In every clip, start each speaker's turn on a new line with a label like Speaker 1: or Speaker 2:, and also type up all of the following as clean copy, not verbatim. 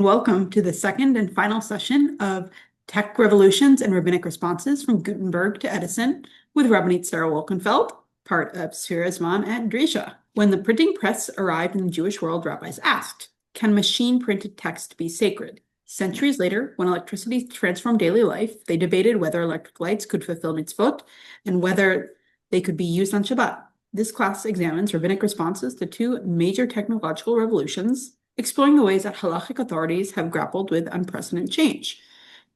Speaker 1: Welcome to the second and final session of Tech Revolutions and Rabbinic Responses from Gutenberg to Edison with Rabbanit Sara Wolkenfeld, part of Sfirazman at Drisha. When the printing press arrived in the Jewish world, rabbis asked, can machine-printed text be sacred? Centuries later, when electricity transformed daily life, they debated whether electric lights could fulfill mitzvot and whether they could be used on Shabbat. This class examines rabbinic responses to two major technological revolutions, exploring the ways that halakhic authorities have grappled with unprecedented change.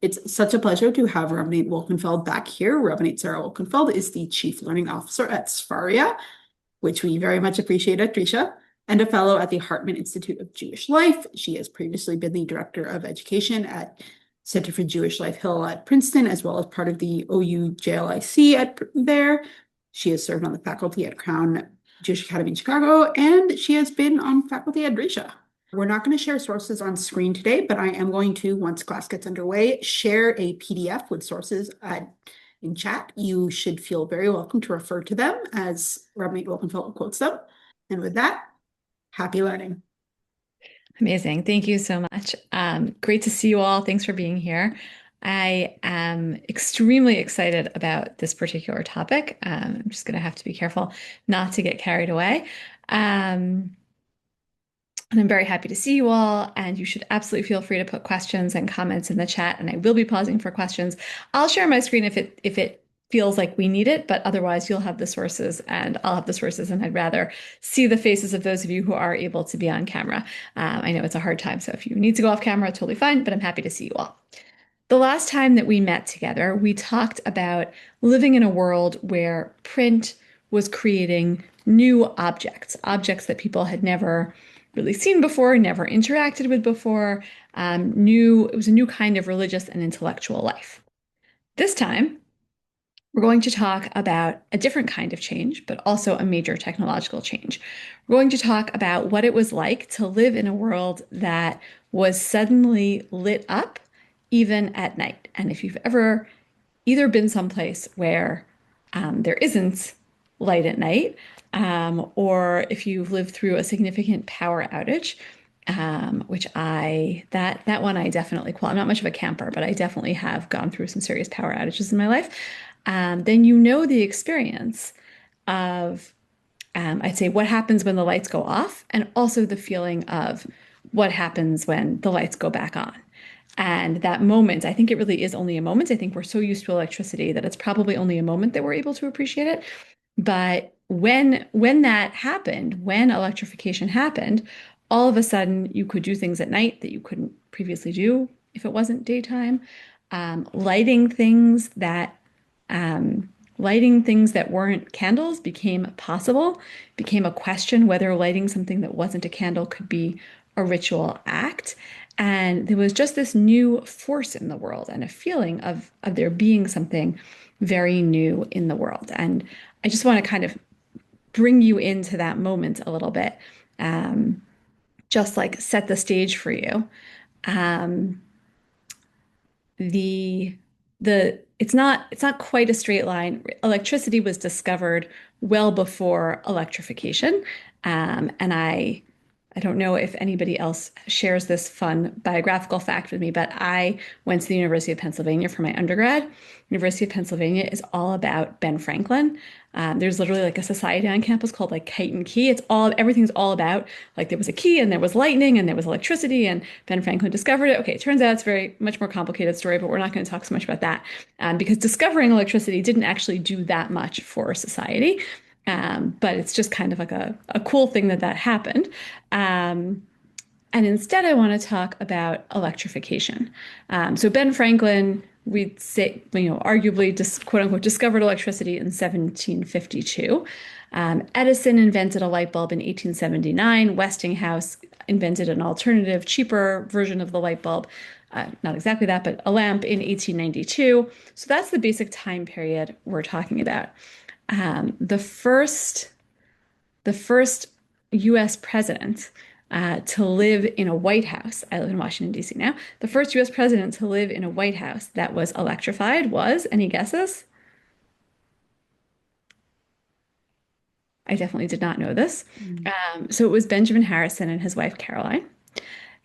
Speaker 1: It's such a pleasure to have Rabbanit Wolkenfeld back here. Rabbanit Sara Wolkenfeld is the Chief Learning Officer at Sfaria, which we very much appreciate at Drisha, and a fellow at the Hartman Institute of Jewish Life. She has previously been the Director of Education at Center for Jewish Life Hill at Princeton, as well as part of the OU JLIC there. She has served on the faculty at Crown Jewish Academy in Chicago, and she has been on faculty at Drisha. We're not going to share sources on screen today, but I am going to, once class gets underway, share a PDF with sources in chat. You should feel very welcome to refer to them as Rabbanit Wolkenfeld quotes them. And with that, happy learning.
Speaker 2: Amazing. Thank you so much. Great to see you all. Thanks for being here. I am extremely excited about this particular topic. I'm just going to have to be careful not to get carried away. And I'm very happy to see you all, and you should absolutely feel free to put questions and comments in the chat, and I will be pausing for questions. I'll share my screen if it feels like we need it, but otherwise you'll have the sources and I'll have the sources, and I'd rather see the faces of those of you who are able to be on camera. I know it's a hard time, so if you need to go off camera, totally fine, but I'm happy to see you all. The last time that we met together, we talked about living in a world where print was creating new objects that people had never really seen before, never interacted with before. It was a new kind of religious and intellectual life. This time, we're going to talk about a different kind of change, but also a major technological change. We're going to talk about what it was like to live in a world that was suddenly lit up even at night. And if you've ever either been someplace where there isn't light at night, or if you've lived through a significant power outage, which that one I definitely I'm not much of a camper, but I definitely have gone through some serious power outages in my life. Then you know the experience of, I'd say, what happens when the lights go off, and also the feeling of what happens when the lights go back on. And that moment, I think it really is only a moment. I think we're so used to electricity that it's probably only a moment that we're able to appreciate it. But when that happened, when electrification happened, all of a sudden you could do things at night that you couldn't previously do if it wasn't daytime. Lighting things that weren't candles became possible, became a question whether lighting something that wasn't a candle could be a ritual act. And there was just this new force in the world and a feeling of there being something very new in the world. And I just want to kind of bring you into that moment a little bit, just like set the stage for you. It's not quite a straight line. Electricity was discovered well before electrification, and I don't know if anybody else shares this fun biographical fact with me, but I went to the University of Pennsylvania for my undergrad. University of Pennsylvania is all about Ben Franklin. There's literally like a society on campus called like Kite and Key. Everything's all about like there was a key and there was lightning and there was electricity and Ben Franklin discovered it. Okay, it turns out it's very much more complicated story, but we're not going to talk so much about that because discovering electricity didn't actually do that much for society. But it's just kind of like a cool thing that happened. And instead, I want to talk about electrification. So Ben Franklin, we'd say, arguably, quote unquote, discovered electricity in 1752. Edison invented a light bulb in 1879. Westinghouse invented an alternative, cheaper version of the light bulb. Not exactly that, but a lamp in 1892. So that's the basic time period we're talking about. The first U.S. president to live in a White House, I live in Washington, D.C. now, the first U.S. president to live in a White House that was electrified was, any guesses? I definitely did not know this. So it was Benjamin Harrison and his wife, Caroline.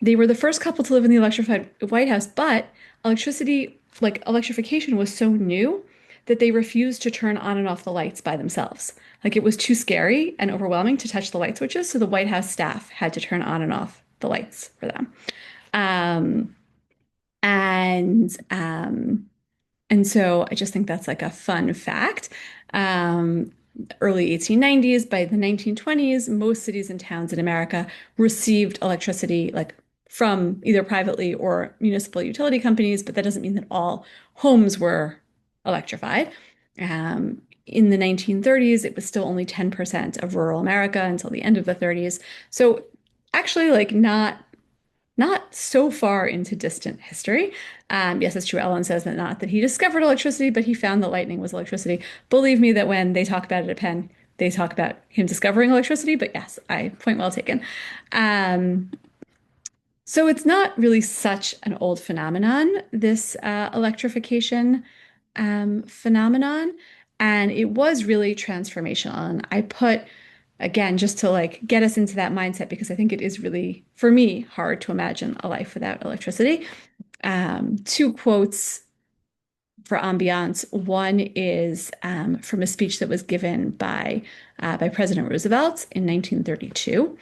Speaker 2: They were the first couple to live in the electrified White House, but electricity, like electrification, was so new that they refused to turn on and off the lights by themselves. Like it was too scary and overwhelming to touch the light switches, so the White House staff had to turn on and off the lights for them. Um, and um, and so I just think that's like a fun fact. Um, Early 1890s, by the 1920s, most cities and towns in America received electricity like from either privately or municipal utility companies, but that doesn't mean that all homes were electrified. In the 1930s, it was still only 10% of rural America until the end of the 30s. So actually, like not so far into distant history. Yes, it's true. Ellen says that not that he discovered electricity, but he found that lightning was electricity. Believe me that when they talk about it at Penn, they talk about him discovering electricity. But yes, point well taken. Um, so it's not really such an old phenomenon, this electrification phenomenon, and it was really transformational. And I put again, just to like get us into that mindset, because I think it is really, for me, hard to imagine a life without electricity. Two quotes for ambiance. One is from a speech that was given by President Roosevelt in 1932.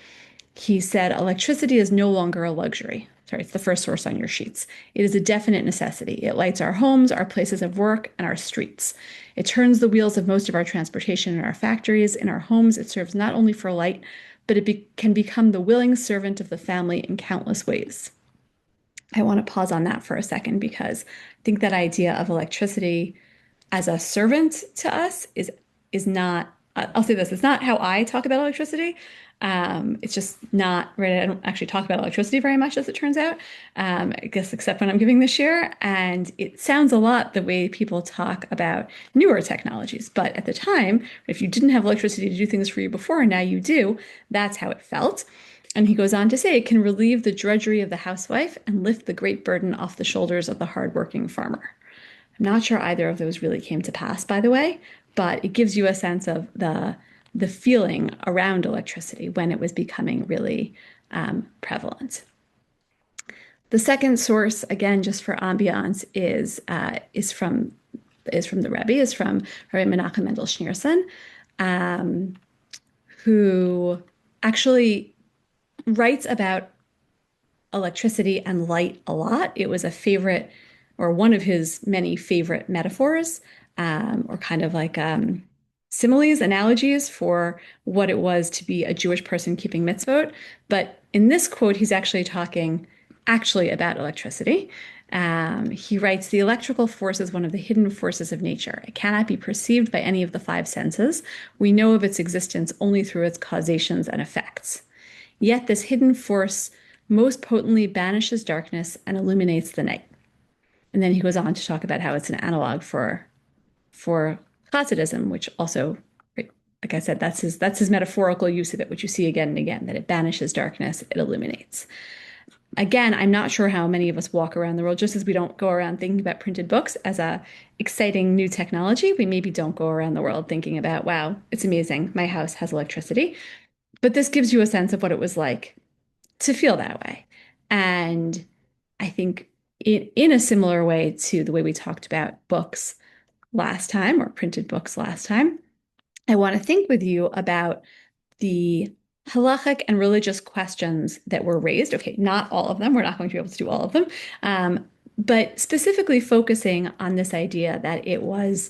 Speaker 2: He said, "Electricity is no longer a luxury." Sorry, it's the first source on your sheets. "It is a definite necessity. It lights our homes, our places of work, and our streets. It turns the wheels of most of our transportation in our factories. In our homes, it serves not only for light, but can become the willing servant of the family in countless ways." I want to pause on that for a second because I think that idea of electricity as a servant to us is not, I'll say this, it's not how I talk about electricity. It's just not right. I don't actually talk about electricity very much, as it turns out. I guess except when I'm giving this share, and it sounds a lot the way people talk about newer technologies. But at the time, if you didn't have electricity to do things for you before, and now you do, that's how it felt. And he goes on to say, "It can relieve the drudgery of the housewife and lift the great burden off the shoulders of the hardworking farmer." I'm not sure either of those really came to pass, by the way, but it gives you a sense of the feeling around electricity when it was becoming really prevalent. The second source, again, just for ambiance, is from the Rebbe, is from Rabbi Menachem Mendel Schneerson, who actually writes about electricity and light a lot. It was a favorite, or one of his many favorite metaphors, or kind of like similes, analogies for what it was to be a Jewish person keeping mitzvot. But in this quote, he's actually talking about electricity. He writes, "The electrical force is one of the hidden forces of nature. It cannot be perceived by any of the five senses. We know of its existence only through its causations and effects. Yet this hidden force most potently banishes darkness and illuminates the night." And then he goes on to talk about how it's an analog for Hasidism, which also, like I said, that's his metaphorical use of it, which you see again and again, that it banishes darkness, it illuminates. Again, I'm not sure how many of us walk around the world, just as we don't go around thinking about printed books as a exciting new technology, we maybe don't go around the world thinking about, wow, it's amazing, my house has electricity. But this gives you a sense of what it was like to feel that way. And I think in a similar way to the way we talked about books last time, or printed books last time, I want to think with you about the halakhic and religious questions that were raised. Okay, not all of them. We're not going to be able to do all of them. But specifically focusing on this idea that it was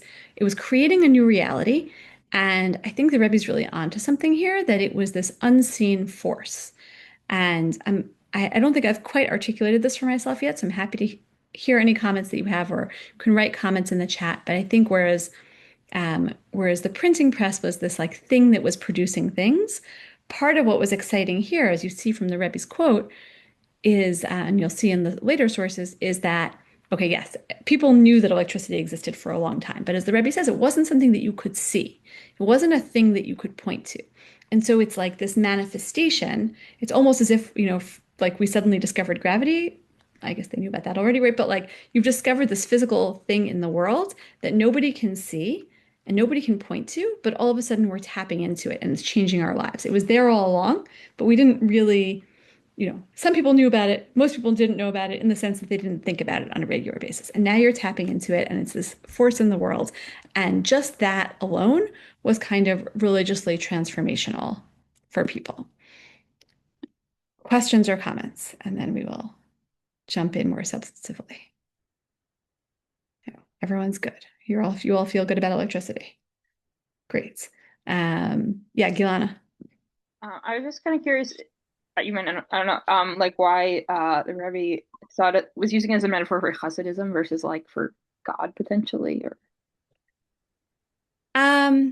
Speaker 2: creating a new reality. And I think the Rebbe's really onto something here, that it was this unseen force. And I don't think I've quite articulated this for myself yet, so I'm happy to hear any comments that you have, or can write comments in the chat. But I think whereas the printing press was this like thing that was producing things, part of what was exciting here, as you see from the Rebbe's quote, is, and you'll see in the later sources, is that, okay, yes, people knew that electricity existed for a long time, but as the Rebbe says, it wasn't something that you could see. It wasn't a thing that you could point to. And so it's like this manifestation. It's almost as if, like we suddenly discovered gravity. I guess they knew about that already, right? But like you've discovered this physical thing in the world that nobody can see and nobody can point to, but all of a sudden we're tapping into it and it's changing our lives. It was there all along, but we didn't really some people knew about it, most people didn't know about it in the sense that they didn't think about it on a regular basis. And now you're tapping into it, and it's this force in the world. And just that alone was kind of religiously transformational for people. Questions or comments, and then we will jump in more substantively. Everyone's good. You all feel good about electricity. Great. Yeah, Gilana.
Speaker 3: I was just kind of curious. You meant I don't know, like why the Rebbe thought it was using it as a metaphor for Hasidism versus like for God potentially, or
Speaker 2: I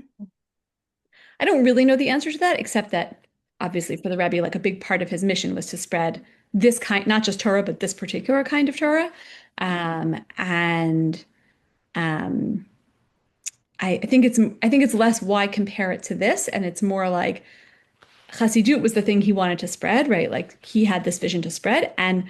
Speaker 2: don't really know the answer to that, except that obviously for the Rebbe, like a big part of his mission was to spread this kind, not just Torah, but this particular kind of Torah. And I think it's less why compare it to this, and it's more like Chassidut was the thing he wanted to spread, right? Like he had this vision to spread, and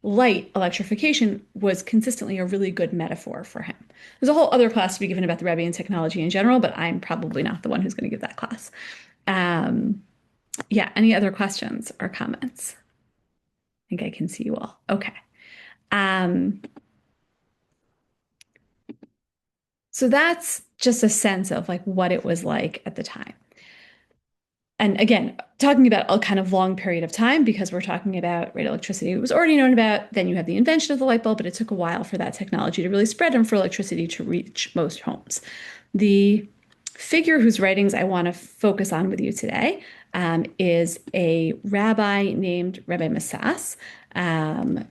Speaker 2: light electrification was consistently a really good metaphor for him. There's a whole other class to be given about the Rebbe and technology in general, but I'm probably not the one who's going to give that class. Yeah, any other questions or comments? I think I can see you all. Okay. So that's just a sense of like what it was like at the time. And again, talking about a kind of long period of time because we're talking about electricity. It was already known about. Then you have the invention of the light bulb, but it took a while for that technology to really spread and for electricity to reach most homes. The figure whose writings I want to focus on with you today is a rabbi named Rabbi Massas, Rabbi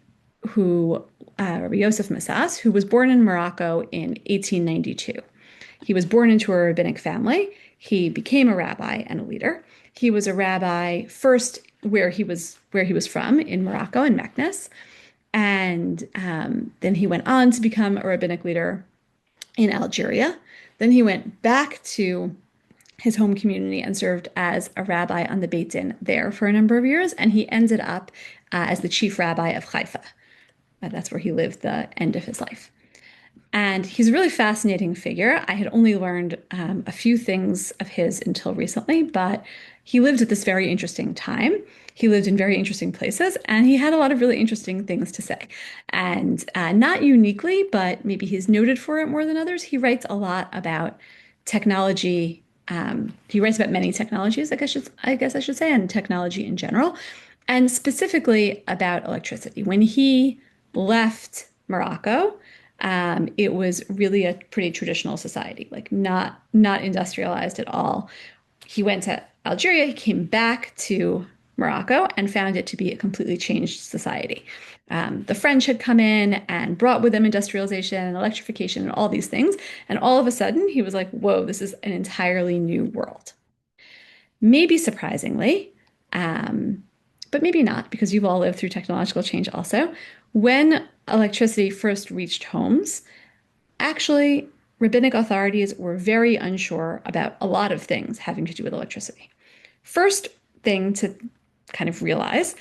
Speaker 2: Yosef Massas, who was born in Morocco in 1892. He was born into a rabbinic family. He became a rabbi and a leader. He was a rabbi first where he was from in Morocco in Meknes, and then he went on to become a rabbinic leader in Algeria. Then he went back to his home community and served as a rabbi on the Beit Din there for a number of years, and he ended up as the chief rabbi of Haifa. That's where he lived the end of his life. And he's a really fascinating figure. I had only learned a few things of his until recently, but he lived at this very interesting time. He lived in very interesting places, and he had a lot of really interesting things to say. And not uniquely, but maybe he's noted for it more than others. He writes a lot about technology. He writes about many technologies, I guess I should say, and technology in general, and specifically about electricity. When he left Morocco, it was really a pretty traditional society, like not industrialized at all. He went to Algeria, he came back to Morocco and found it to be a completely changed society. The French had come in and brought with them industrialization and electrification and all these things. And all of a sudden he was like, whoa, this is an entirely new world. Maybe surprisingly, but maybe not, because you've all lived through technological change also. When electricity first reached homes, actually, rabbinic authorities were very unsure about a lot of things having to do with electricity. First thing to kind of realize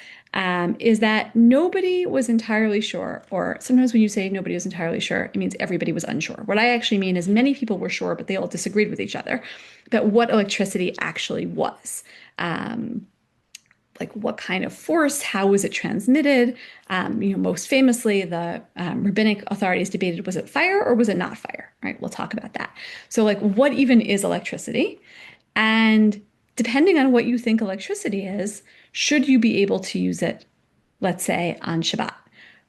Speaker 2: is that nobody was entirely sure, or sometimes when you say nobody was entirely sure, it means everybody was unsure. What I actually mean is many people were sure, but they all disagreed with each other about what electricity actually was. Like what kind of force, how was it transmitted? Most famously, the rabbinic authorities debated, was it fire or was it not fire? Right, we'll talk about that. So like, what even is electricity? And depending on what you think electricity is, should you be able to use it, let's say, on Shabbat,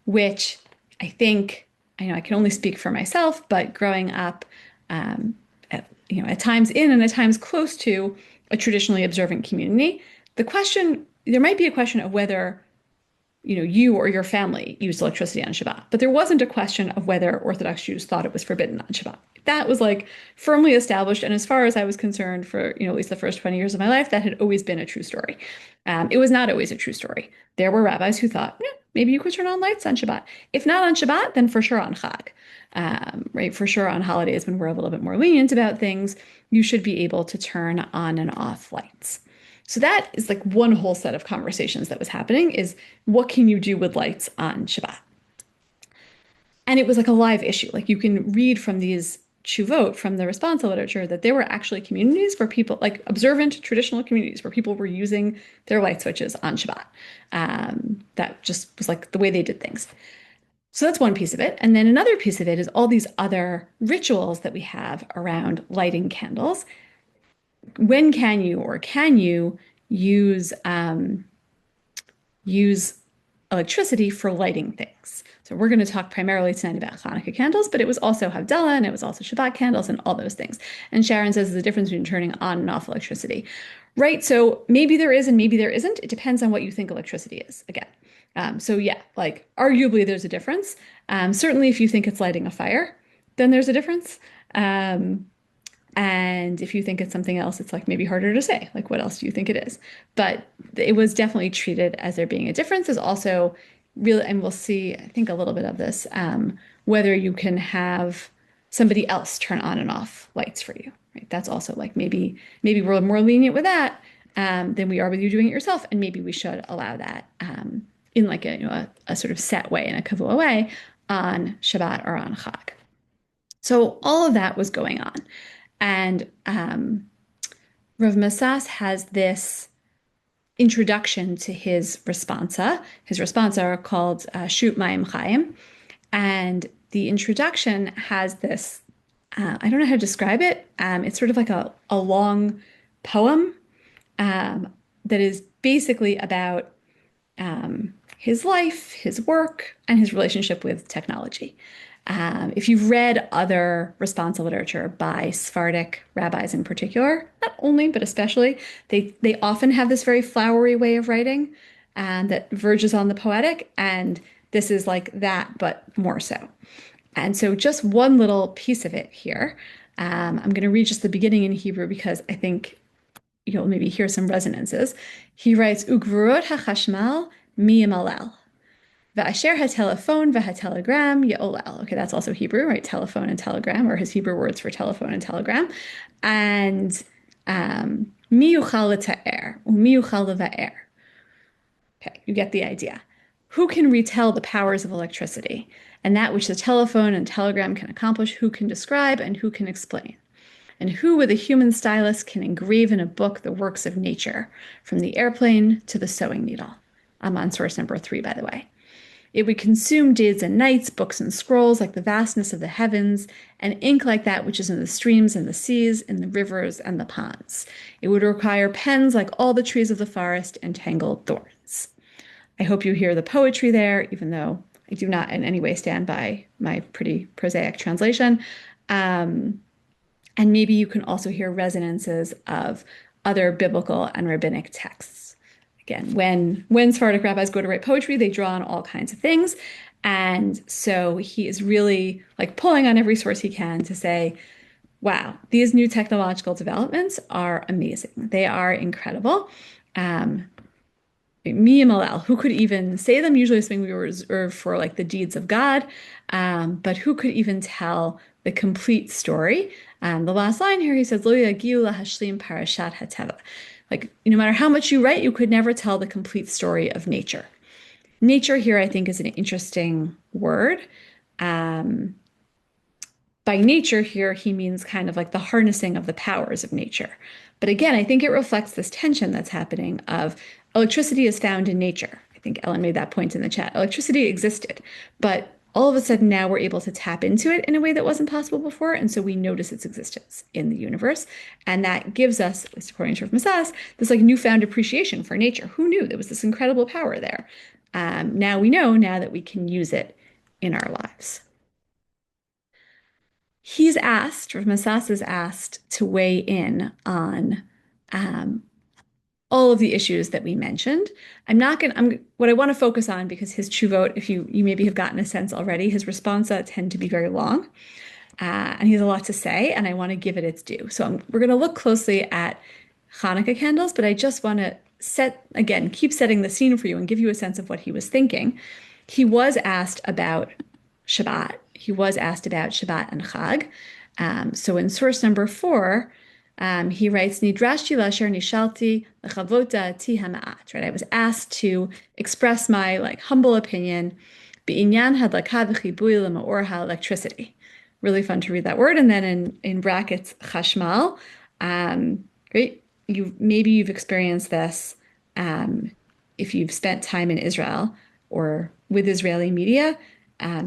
Speaker 2: which I think, I know I can only speak for myself, but growing up, at times in and at times close to a traditionally observant community, there might be a question of whether you or your family used electricity on Shabbat, but there wasn't a question of whether Orthodox Jews thought it was forbidden on Shabbat. That was like firmly established, and as far as I was concerned, for at least the first 20 years of my life, that had always been a true story. It was not always a true story. There were rabbis who thought, maybe you could turn on lights on Shabbat. If not on Shabbat, then for sure on Chag. Right? For sure on holidays when we're a little bit more lenient about things, you should be able to turn on and off lights. So that is like one whole set of conversations that was happening, is what can you do with lights on Shabbat? And it was like a live issue. Like you can read from these tshuvot from the responsa literature that there were actually communities where people, like observant traditional communities, where people were using their light switches on Shabbat. That just was like the way they did things. So that's one piece of it. And then another piece of it is all these other rituals that we have around lighting candles. When can you use electricity for lighting things? So we're going to talk primarily tonight about Hanukkah candles, but it was also Havdalah and it was also Shabbat candles and all those things. And Sharon says there's a difference between turning on and off electricity, right? So maybe there is and maybe there isn't. It depends on what you think electricity is, again. So yeah, like arguably there's a difference. Certainly if you think it's lighting a fire, then there's a difference. And if you think it's something else, it's like maybe harder to say, like what else do you think it is? But it was definitely treated as there being a difference. There's also really, and we'll see, I think a little bit of this, whether you can have somebody else turn on and off lights for you, right? That's also like maybe we're more lenient with that than we are with you doing it yourself. And maybe we should allow that in like a sort of set way, in a kavua way on Shabbat or on Chag. So all of that was going on. And Rav Masas has this introduction to his responsa. His responsa are called Shut Mayim Chaim. And the introduction has this, I don't know how to describe it. It's sort of like a long poem that is basically about his life, his work, and his relationship with technology. If you've read other responsa literature by Sephardic rabbis in particular, not only, but especially, they often have this very flowery way of writing that verges on the poetic, and this is like that, but more so. And so just one little piece of it here. I'm going to read just the beginning in Hebrew because I think you'll maybe hear some resonances. He writes, Ugvurot hachashmal miyamalel. Va'asher ha-telephone v'ha-telegram ye'olel. Okay, that's also Hebrew, right? Telephone and telegram, or his Hebrew words for telephone and telegram. And mi yuchal l'ta'er, u'mi yuchal l'va'er. Okay, you get the idea. Who can retell the powers of electricity? And that which the telephone and telegram can accomplish, who can describe and who can explain? And who with a human stylus can engrave in a book the works of nature, from the airplane to the sewing needle? I'm on source number 3, by the way. It would consume days and nights, books and scrolls like the vastness of the heavens, and ink like that which is in the streams and the seas, in the rivers and the ponds. It would require pens like all the trees of the forest and tangled thorns. I hope you hear the poetry there, even though I do not in any way stand by my pretty prosaic translation. And maybe you can also hear resonances of other biblical and rabbinic texts. Again, when Sephardic rabbis go to write poetry, they draw on all kinds of things. And so he is really like pulling on every source he can to say, wow, these new technological developments are amazing. They are incredible. Miyamalel, who could even say them? Usually something we reserve for like the deeds of God, but who could even tell the complete story? The last line here, he says, Lo yagiu lahashlim parashat hateva. Like, no matter how much you write, you could never tell the complete story of nature. Nature here, I think, is an interesting word. By nature here, he means kind of like the harnessing of the powers of nature. But again, I think it reflects this tension that's happening of electricity is found in nature. I think Ellen made that point in the chat. Electricity existed, but all of a sudden now we're able to tap into it in a way that wasn't possible before. And so we notice its existence in the universe. And that gives us, at least according to Rav Masas, this like newfound appreciation for nature. Who knew there was this incredible power there? Now we know, now that we can use it in our lives. He's asked, Rav Masas is asked to weigh in on all of the issues that we mentioned. What I want to focus on, because his tshuvot, if you maybe have gotten a sense already, his responsa tend to be very long, and he has a lot to say, and I want to give it its due. So we're going to look closely at Hanukkah candles, but I just want to keep setting the scene for you and give you a sense of what he was thinking. He was asked about Shabbat. He was asked about Shabbat and Chag. So in source number 4, he writes, Nidrashti lasher nishalti lechavota ti hama'at. Right, I was asked to express my like humble opinion. Beinyan hadlaka v'chibui lema'or ha'electricity. really fun to read that word. And then in brackets, chashmal. Right? Maybe you've experienced this if you've spent time in Israel or with Israeli media.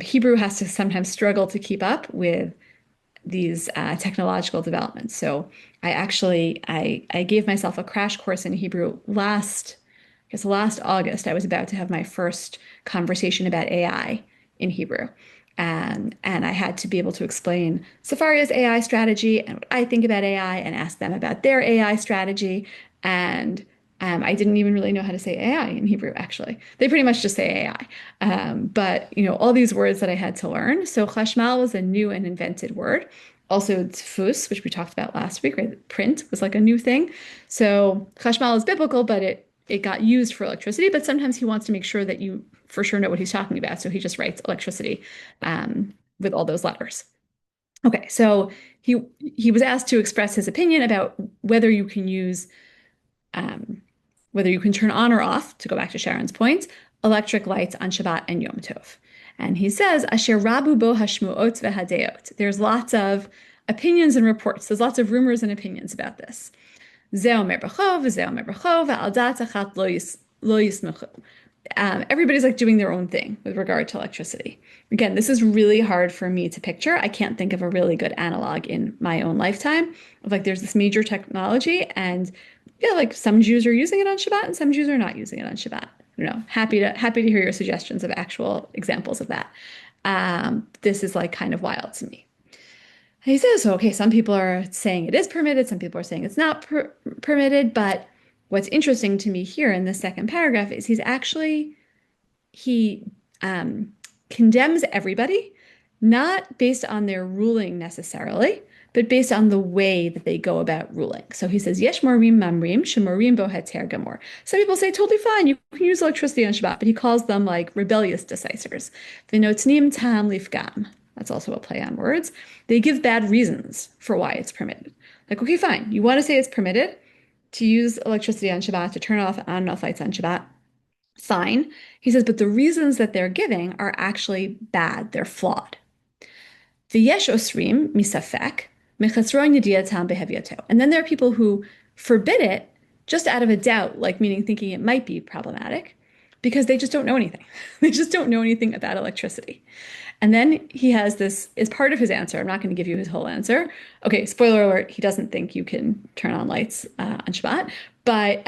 Speaker 2: Hebrew has to sometimes struggle to keep up with these technological developments. So I gave myself a crash course in Hebrew last August. I was about to have my first conversation about AI in Hebrew. And I had to be able to explain Safari's AI strategy and what I think about AI and ask them about their AI strategy. And I didn't even really know how to say AI in Hebrew, actually. They pretty much just say AI. But, all these words that I had to learn. So chashmal was a new and invented word. Also, tfus, which we talked about last week, right? Print was like a new thing. So chashmal is biblical, but it got used for electricity, but sometimes he wants to make sure that you for sure know what he's talking about. So he just writes electricity with all those letters. Okay, so he was asked to express his opinion about whether you can turn on or off, to go back to Sharon's point, electric lights on Shabbat and Yom Tov. And he says, Asher rabu bo hashmuot vehadeot. There's lots of opinions and reports. There's lots of rumors and opinions about this. Everybody's like doing their own thing with regard to electricity. Again, this is really hard for me to picture. I can't think of a really good analog in my own lifetime of like there's this major technology and yeah, like some Jews are using it on Shabbat and some Jews are not using it on Shabbat. I don't know. Happy to hear your suggestions of actual examples of that. This is like kind of wild to me. He says, so, okay, some people are saying it is permitted, some people are saying it's not permitted, but what's interesting to me here in the second paragraph is he condemns everybody, not based on their ruling necessarily, but based on the way that they go about ruling. So he says, Yesh morim mamrim, shemorim bo heter gamor. Some people say, totally fine, you can use electricity on Shabbat, but he calls them like rebellious decisors. V'notnim tam lifgam. That's also a play on words. They give bad reasons for why it's permitted. Like, okay, fine. You want to say it's permitted to use electricity on Shabbat, to turn off on and off lights on Shabbat. Fine. He says, but the reasons that they're giving are actually bad. They're flawed. V'yesh osrim misafek mechasron yediatam beheviato. And then there are people who forbid it just out of a doubt, like meaning thinking it might be problematic, because they just don't know anything. They just don't know anything about electricity. And then he has this as part of his answer. I'm not going to give you his whole answer. Okay, spoiler alert, he doesn't think you can turn on lights on Shabbat. But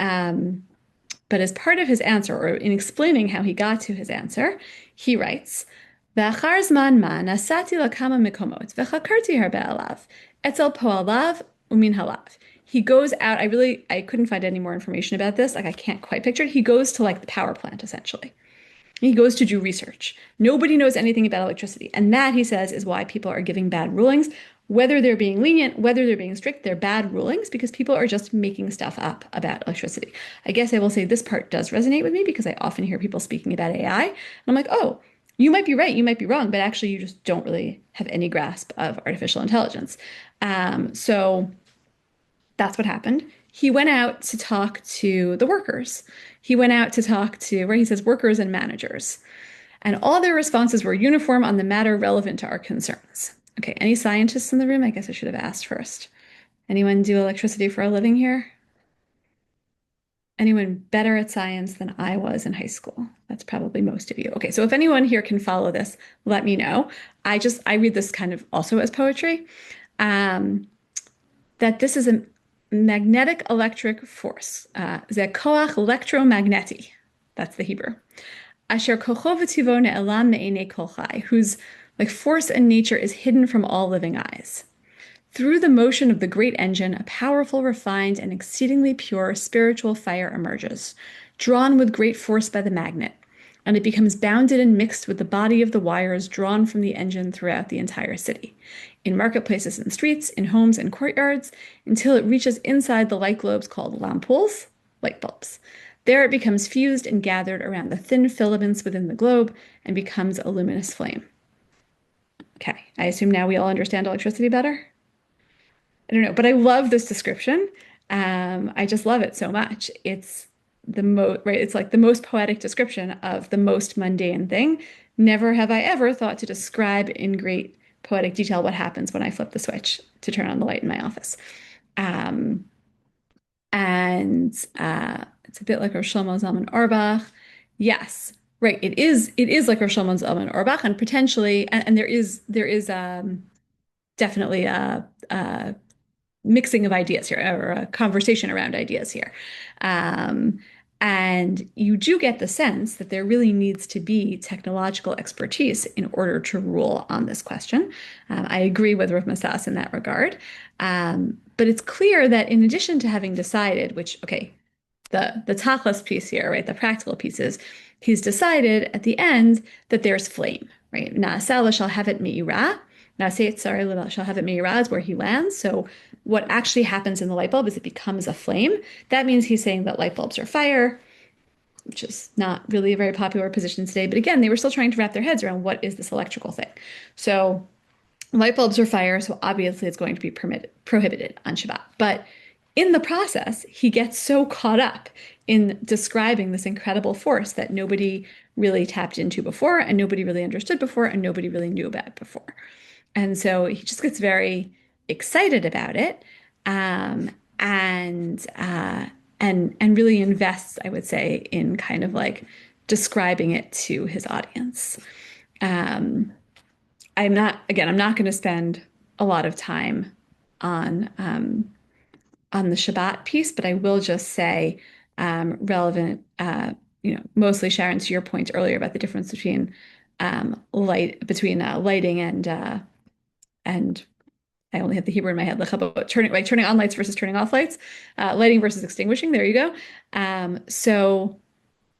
Speaker 2: as part of his answer, or in explaining how he got to his answer, he writes, V'achar zman ma nasati lakama mikomot v'chakarti harbe alav etzel po'alav umin halav. He goes out, I couldn't find any more information about this. Like I can't quite picture it. He goes to like the power plant essentially. He goes to do research. Nobody knows anything about electricity. And that, he says, is why people are giving bad rulings. Whether they're being lenient, whether they're being strict, they're bad rulings because people are just making stuff up about electricity. I guess I will say this part does resonate with me because I often hear people speaking about AI. And I'm like, oh, you might be right, you might be wrong, but actually you just don't really have any grasp of artificial intelligence. So that's what happened. He went out to talk to the workers. He went out to talk to, where he says, workers and managers. And all their responses were uniform on the matter relevant to our concerns. Okay, any scientists in the room? I guess I should have asked first. Anyone do electricity for a living here? Anyone better at science than I was in high school? That's probably most of you. Okay, so if anyone here can follow this, let me know. I read this kind of also as poetry. That this is a magnetic electric force. Ze koach electromagneti. That's the Hebrew. Asher kocho v'tivo ne'elam me'enei kol chai, whose like force and nature is hidden from all living eyes. Through the motion of the great engine, a powerful, refined, and exceedingly pure spiritual fire emerges, drawn with great force by the magnet, and it becomes bounded and mixed with the body of the wires drawn from the engine throughout the entire city, in marketplaces and streets, in homes and courtyards, until it reaches inside the light globes called lampools, light bulbs. There it becomes fused and gathered around the thin filaments within the globe and becomes a luminous flame. Okay, I assume now we all understand electricity better? I don't know, but I love this description. I just love it so much. It's the right? It's like the most poetic description of the most mundane thing. Never have I ever thought to describe in great poetic detail what happens when I flip the switch to turn on the light in my office. Um, and it's a bit like Rosh Shlomo Zalman Auerbach. Yes, right. It is like Rosh Shlomo Zalman Auerbach, and potentially, and there is definitely a mixing of ideas here, or a conversation around ideas here. Um, and you do get the sense that there really needs to be technological expertise in order to rule on this question. I agree with Rav Masas in that regard. But it's clear that in addition to having decided, which, okay, the tachlis piece here, right, the practical pieces, he's decided at the end that there's flame, right? Na'aseh shall have it me'ira. Na'aseh Sara shall have it me'ira is where he lands. So what actually happens in the light bulb is it becomes a flame. That means he's saying that light bulbs are fire, which is not really a very popular position today. But again, they were still trying to wrap their heads around what is this electrical thing. So light bulbs are fire, so obviously it's going to be prohibited on Shabbat. But in the process, he gets so caught up in describing this incredible force that nobody really tapped into before, and nobody really understood before, and nobody really knew about before. And so he just gets very excited about it, um, and and really invests, I would say, in kind of like describing it to his audience. Um, I'm not going to spend a lot of time on on the Shabbat piece, but I will just say relevant, mostly Sharon, to your point earlier about the difference between lighting and I only have the Hebrew in my head, turning on lights versus turning off lights, lighting versus extinguishing. There you go. So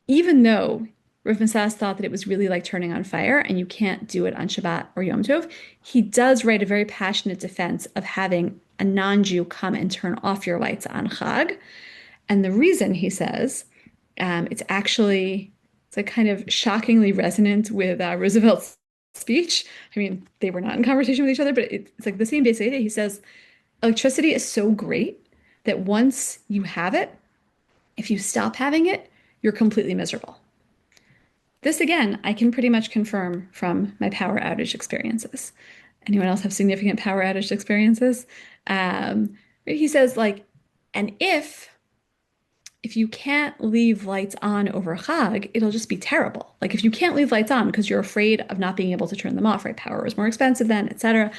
Speaker 2: even though Rav Masas thought that it was really like turning on fire and you can't do it on Shabbat or Yom Tov, he does write a very passionate defense of having a non-Jew come and turn off your lights on Chag. And the reason, he says, it's like kind of shockingly resonant with Roosevelt's speech. I mean, they were not in conversation with each other, but it's like the same basic idea. He says, electricity is so great that once you have it, if you stop having it, you're completely miserable. This, again, I can pretty much confirm from my power outage experiences. Anyone else have significant power outage experiences? He says, like, and if you can't leave lights on over Chag, it'll just be terrible. Like if you can't leave lights on because you're afraid of not being able to turn them off, right? Power is more expensive then, etc.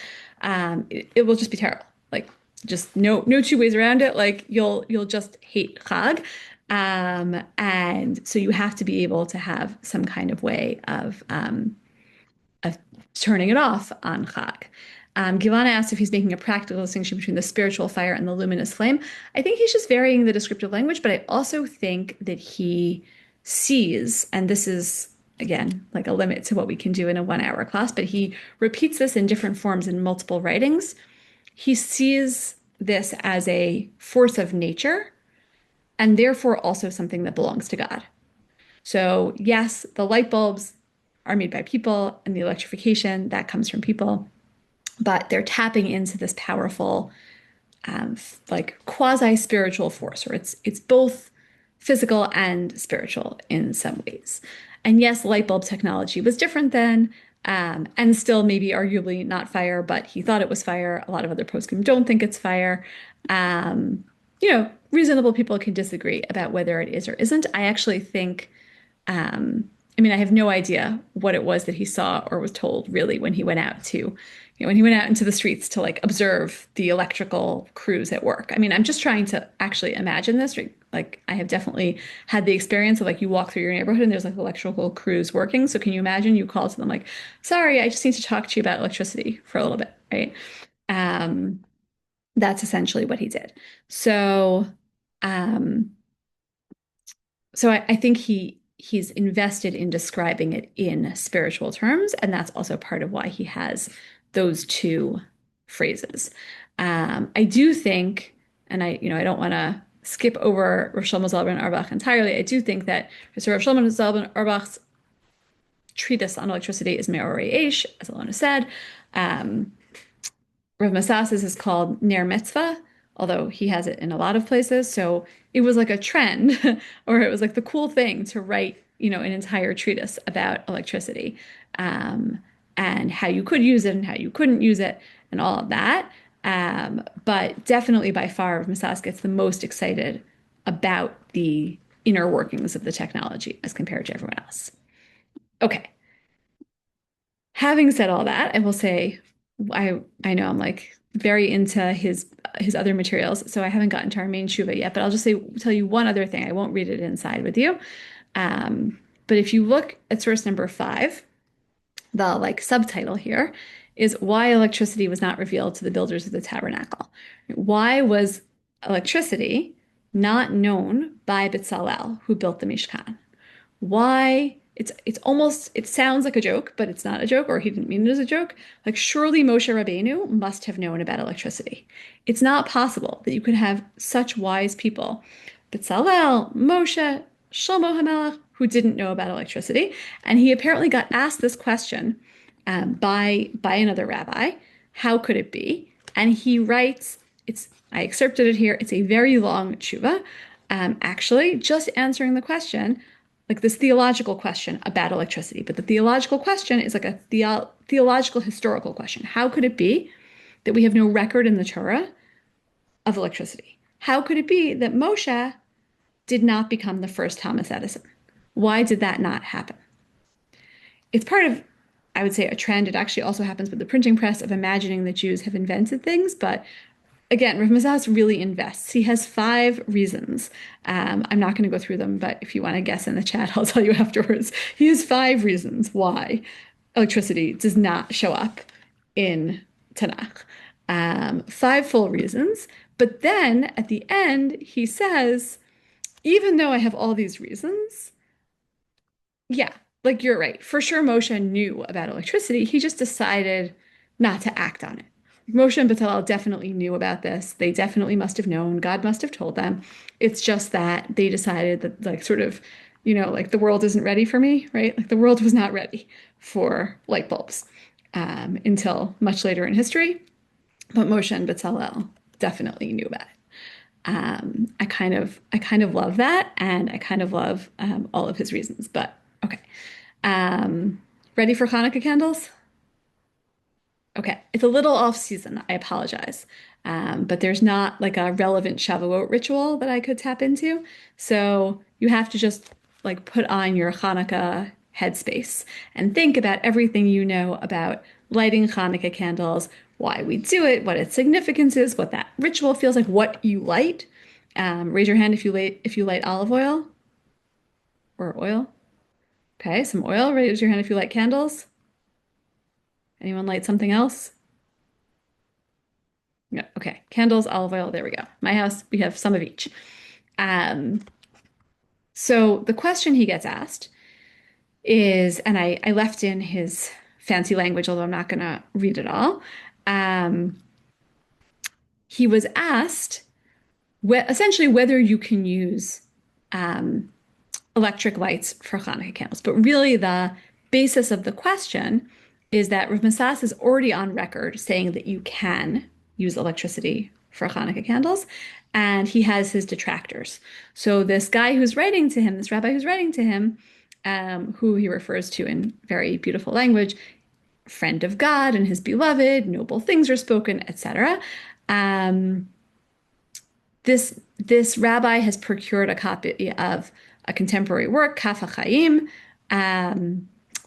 Speaker 2: It will just be terrible. Like just no two ways around it. Like you'll just hate Chag. And so you have to be able to have some kind of way of turning it off on Chag. Gilana asked if he's making a practical distinction between the spiritual fire and the luminous flame. I think he's just varying the descriptive language, but I also think that he sees, and this is, again, like a limit to what we can do in a 1 hour class, but he repeats this in different forms in multiple writings. He sees this as a force of nature and therefore also something that belongs to God. So yes, the light bulbs are made by people and the electrification, that comes from people, but they're tapping into this powerful, like quasi-spiritual force, or it's both physical and spiritual in some ways. And yes, light bulb technology was different then, and still maybe arguably not fire, but he thought it was fire. A lot of other poskim don't think it's fire. Reasonable people can disagree about whether it is or isn't. I actually think, I mean, I have no idea what it was that he saw or was told really when he went out into the streets to like observe the electrical crews at work. I mean, I'm just trying to actually imagine this. Like I have definitely had the experience of like you walk through your neighborhood and there's like electrical crews working. So can you imagine you call to them like, sorry, I just need to talk to you about electricity for a little bit, right? That's essentially what he did. So, I think he's invested in describing it in spiritual terms, and that's also part of why he has those two phrases. I do think, and I don't want to skip over Rav Shlomo Zalman Auerbach entirely. I do think that Rav Shlomo Zalman Auerbach's treatise on electricity is Me'orei Eish, as Alona said. Rav Masas's is called Ner Mitzvah, although he has it in a lot of places. So it was like a trend, or it was like the cool thing to write, an entire treatise about electricity. and how you could use it and how you couldn't use it and all of that. But definitely by far, Rav Masas gets the most excited about the inner workings of the technology as compared to everyone else. Okay. Having said all that, I will say I know I'm like very into his other materials, so I haven't gotten to our main shuva yet, but I'll just tell you one other thing. I won't read it inside with you. But if you look at source number 5, the like subtitle here is why electricity was not revealed to the builders of the tabernacle. Why was electricity not known by Bezalel, who built the Mishkan? Why it's almost it sounds like a joke, but it's not a joke, or he didn't mean it as a joke. Like surely Moshe Rabbeinu must have known about electricity. It's not possible that you could have such wise people, Bezalel, Moshe, Shlomo HaMelech, who didn't know about electricity. And he apparently got asked this question by another rabbi. How could it be? And he writes, I excerpted it here. It's a very long tshuva, actually, just answering the question, like this theological question about electricity. But the theological question is like a theological historical question. How could it be that we have no record in the Torah of electricity? How could it be that Moshe did not become the first Thomas Edison? Why did that not happen? It's part of, I would say, a trend. It actually also happens with the printing press of imagining that Jews have invented things, but again, Rav Mazas really invests. He has 5 reasons. I'm not going to go through them, but if you want to guess in the chat, I'll tell you afterwards. He has 5 reasons why electricity does not show up in Tanakh. 5 full reasons. But then at the end, he says, even though I have all these reasons, yeah, like you're right. For sure, Moshe knew about electricity. He just decided not to act on it. Moshe and Bezalel definitely knew about this. They definitely must have known. God must have told them. It's just that they decided that, like, sort of, like the world isn't ready for me, right? Like the world was not ready for light bulbs until much later in history. But Moshe and Bezalel definitely knew about it. I kind of love that, and I kind of love all of his reasons. But okay, ready for Hanukkah candles? Okay, it's a little off season. I apologize. But there's not like a relevant Shavuot ritual that I could tap into. So you have to just like put on your Hanukkah headspace and think about everything you know about lighting Hanukkah candles, why we do it, what its significance is, what that ritual feels like, what you light. Raise your hand if you light olive oil or oil. Okay, some oil. Raise your hand if you light candles. Anyone light something else? Yeah, okay. Candles, olive oil, there we go. My house, we have some of each. So the question he gets asked is, and I left in his fancy language, although I'm not going to read it all. He was asked essentially whether you can use electric lights for Hanukkah candles. But really the basis of the question is that Rav Masas is already on record saying that you can use electricity for Hanukkah candles, and he has his detractors. So this guy who's writing to him, this rabbi who's writing to him, who he refers to in very beautiful language, friend of God and his beloved, noble things are spoken, etc. This rabbi has procured a copy of a contemporary work, Kaf HaChaim,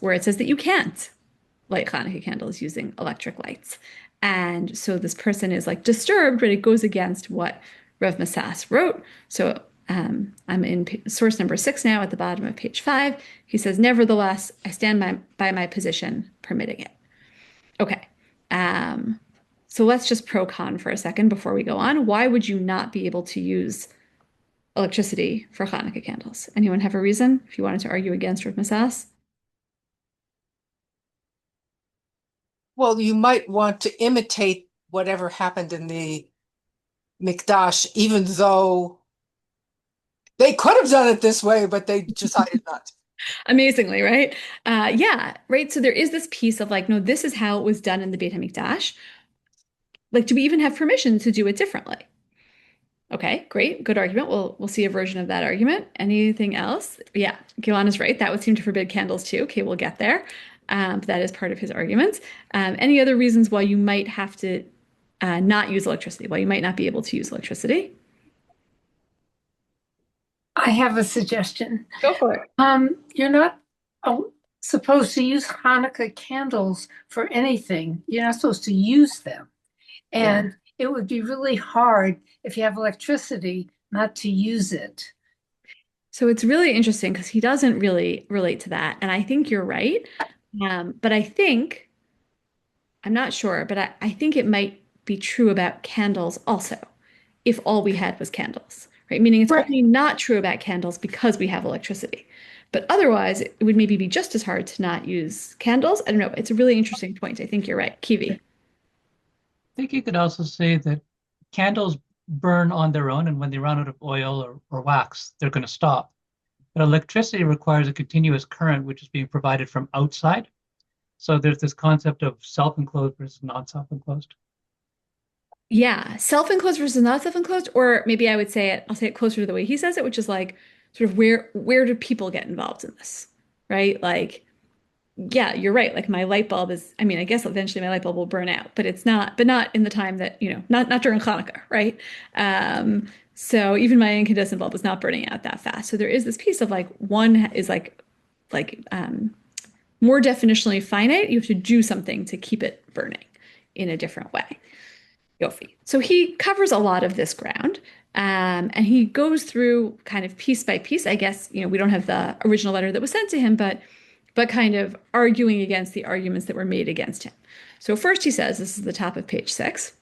Speaker 2: where it says that you can't light Hanukkah candles using electric lights. And so this person is like disturbed, but it goes against what Rav Masas wrote. So I'm in source number 6 now at the bottom of page 5. He says, nevertheless, I stand by my position permitting it. Okay. So let's just pro-con for a second before we go on. Why would you not be able to use electricity for Hanukkah candles? Anyone have a reason if you wanted to argue against Rav Masas?
Speaker 4: Well, you might want to imitate whatever happened in the Mikdash, even though they could have done it this way, but they decided not to.
Speaker 2: Amazingly, right? Yeah, right. So there is this piece of like, no, this is how it was done in the Beit HaMikdash. Like, do we even have permission to do it differently? Okay, great, good argument. We'll see a version of that argument. Anything else? Yeah, Gilan is right. That would seem to forbid candles too. Okay, we'll get there. That is part of his arguments. Any other reasons why you might have to not use electricity, why you might not be able to use electricity?
Speaker 5: I have a suggestion.
Speaker 2: Go for it.
Speaker 5: You're not supposed to use Hanukkah candles for anything. You're not supposed to use them. And it would be really hard if you have electricity not to use it.
Speaker 2: So it's really interesting because he doesn't really relate to that. And I think you're right. But I'm not sure, but I think it might be true about candles also, if all we had was candles, right? Meaning it's only not true about candles because we have electricity. But otherwise, it would maybe be just as hard to not use candles. I don't know. It's a really interesting point. I think you're right. Kiwi.
Speaker 6: I think you could also say that candles burn on their own, and when they run out of oil or wax, they're going to stop. But electricity requires a continuous current, which is being provided from outside. So there's this concept of self-enclosed versus non-self-enclosed.
Speaker 2: Yeah, self-enclosed versus not self-enclosed, or maybe I'll say it closer to the way he says it, which is like sort of where do people get involved in this, right? Like, yeah, you're right. Like my light bulb is, I mean, I guess eventually my light bulb will burn out, but not in the time that, not during Hanukkah, right? So even my incandescent bulb is not burning out that fast. So there is this piece of like one is like more definitionally finite. You have to do something to keep it burning in a different way. Yofi. So he covers a lot of this ground, and he goes through kind of piece by piece. I guess, we don't have the original letter that was sent to him, but kind of arguing against the arguments that were made against him. So first he says, this is the top of page 6,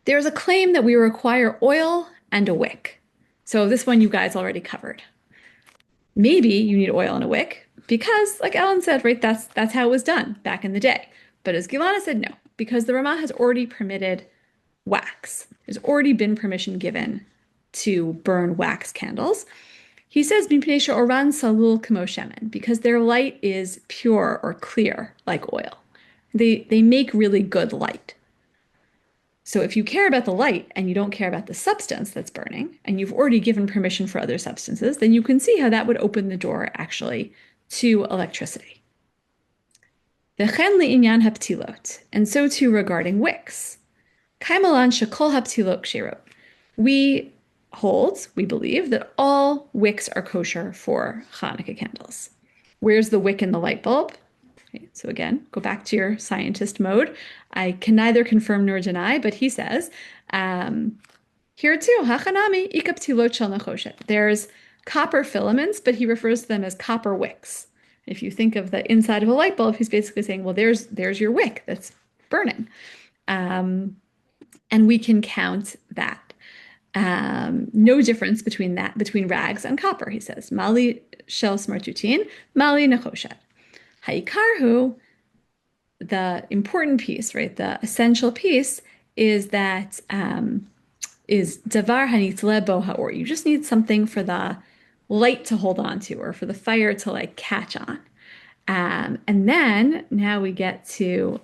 Speaker 2: there's a claim that we require oil and a wick. So this one you guys already covered. Maybe you need oil and a wick because, like Ellen said, right, that's how it was done back in the day. But as Gilana said, no, because the Ramah has already permitted wax. There's already been permission given to burn wax candles. He says, oran salul kamo shemen, because their light is pure or clear like oil. They make really good light. So if you care about the light and you don't care about the substance that's burning, and you've already given permission for other substances, then you can see how that would open the door actually to electricity. And so too regarding wicks. Kaimalan shekol haptilot kshirot. We believe that all wicks are kosher for Hanukkah candles. Where's the wick in the light bulb? Okay, so again, go back to your scientist mode. I can neither confirm nor deny, but he says, here too, hachanami ikaptilot shel nachoshet. There's copper filaments, but he refers to them as copper wicks. If you think of the inside of a light bulb, he's basically saying, well, there's your wick that's burning. And we can count that. No difference between rags and copper, he says. Mali shel smartutin, mali nachoshet. Haikarhu, the important piece, right? The essential piece is that is davar hanitle bo haor. You just need something for the light to hold on to, or for the fire to like catch on. And then now we get to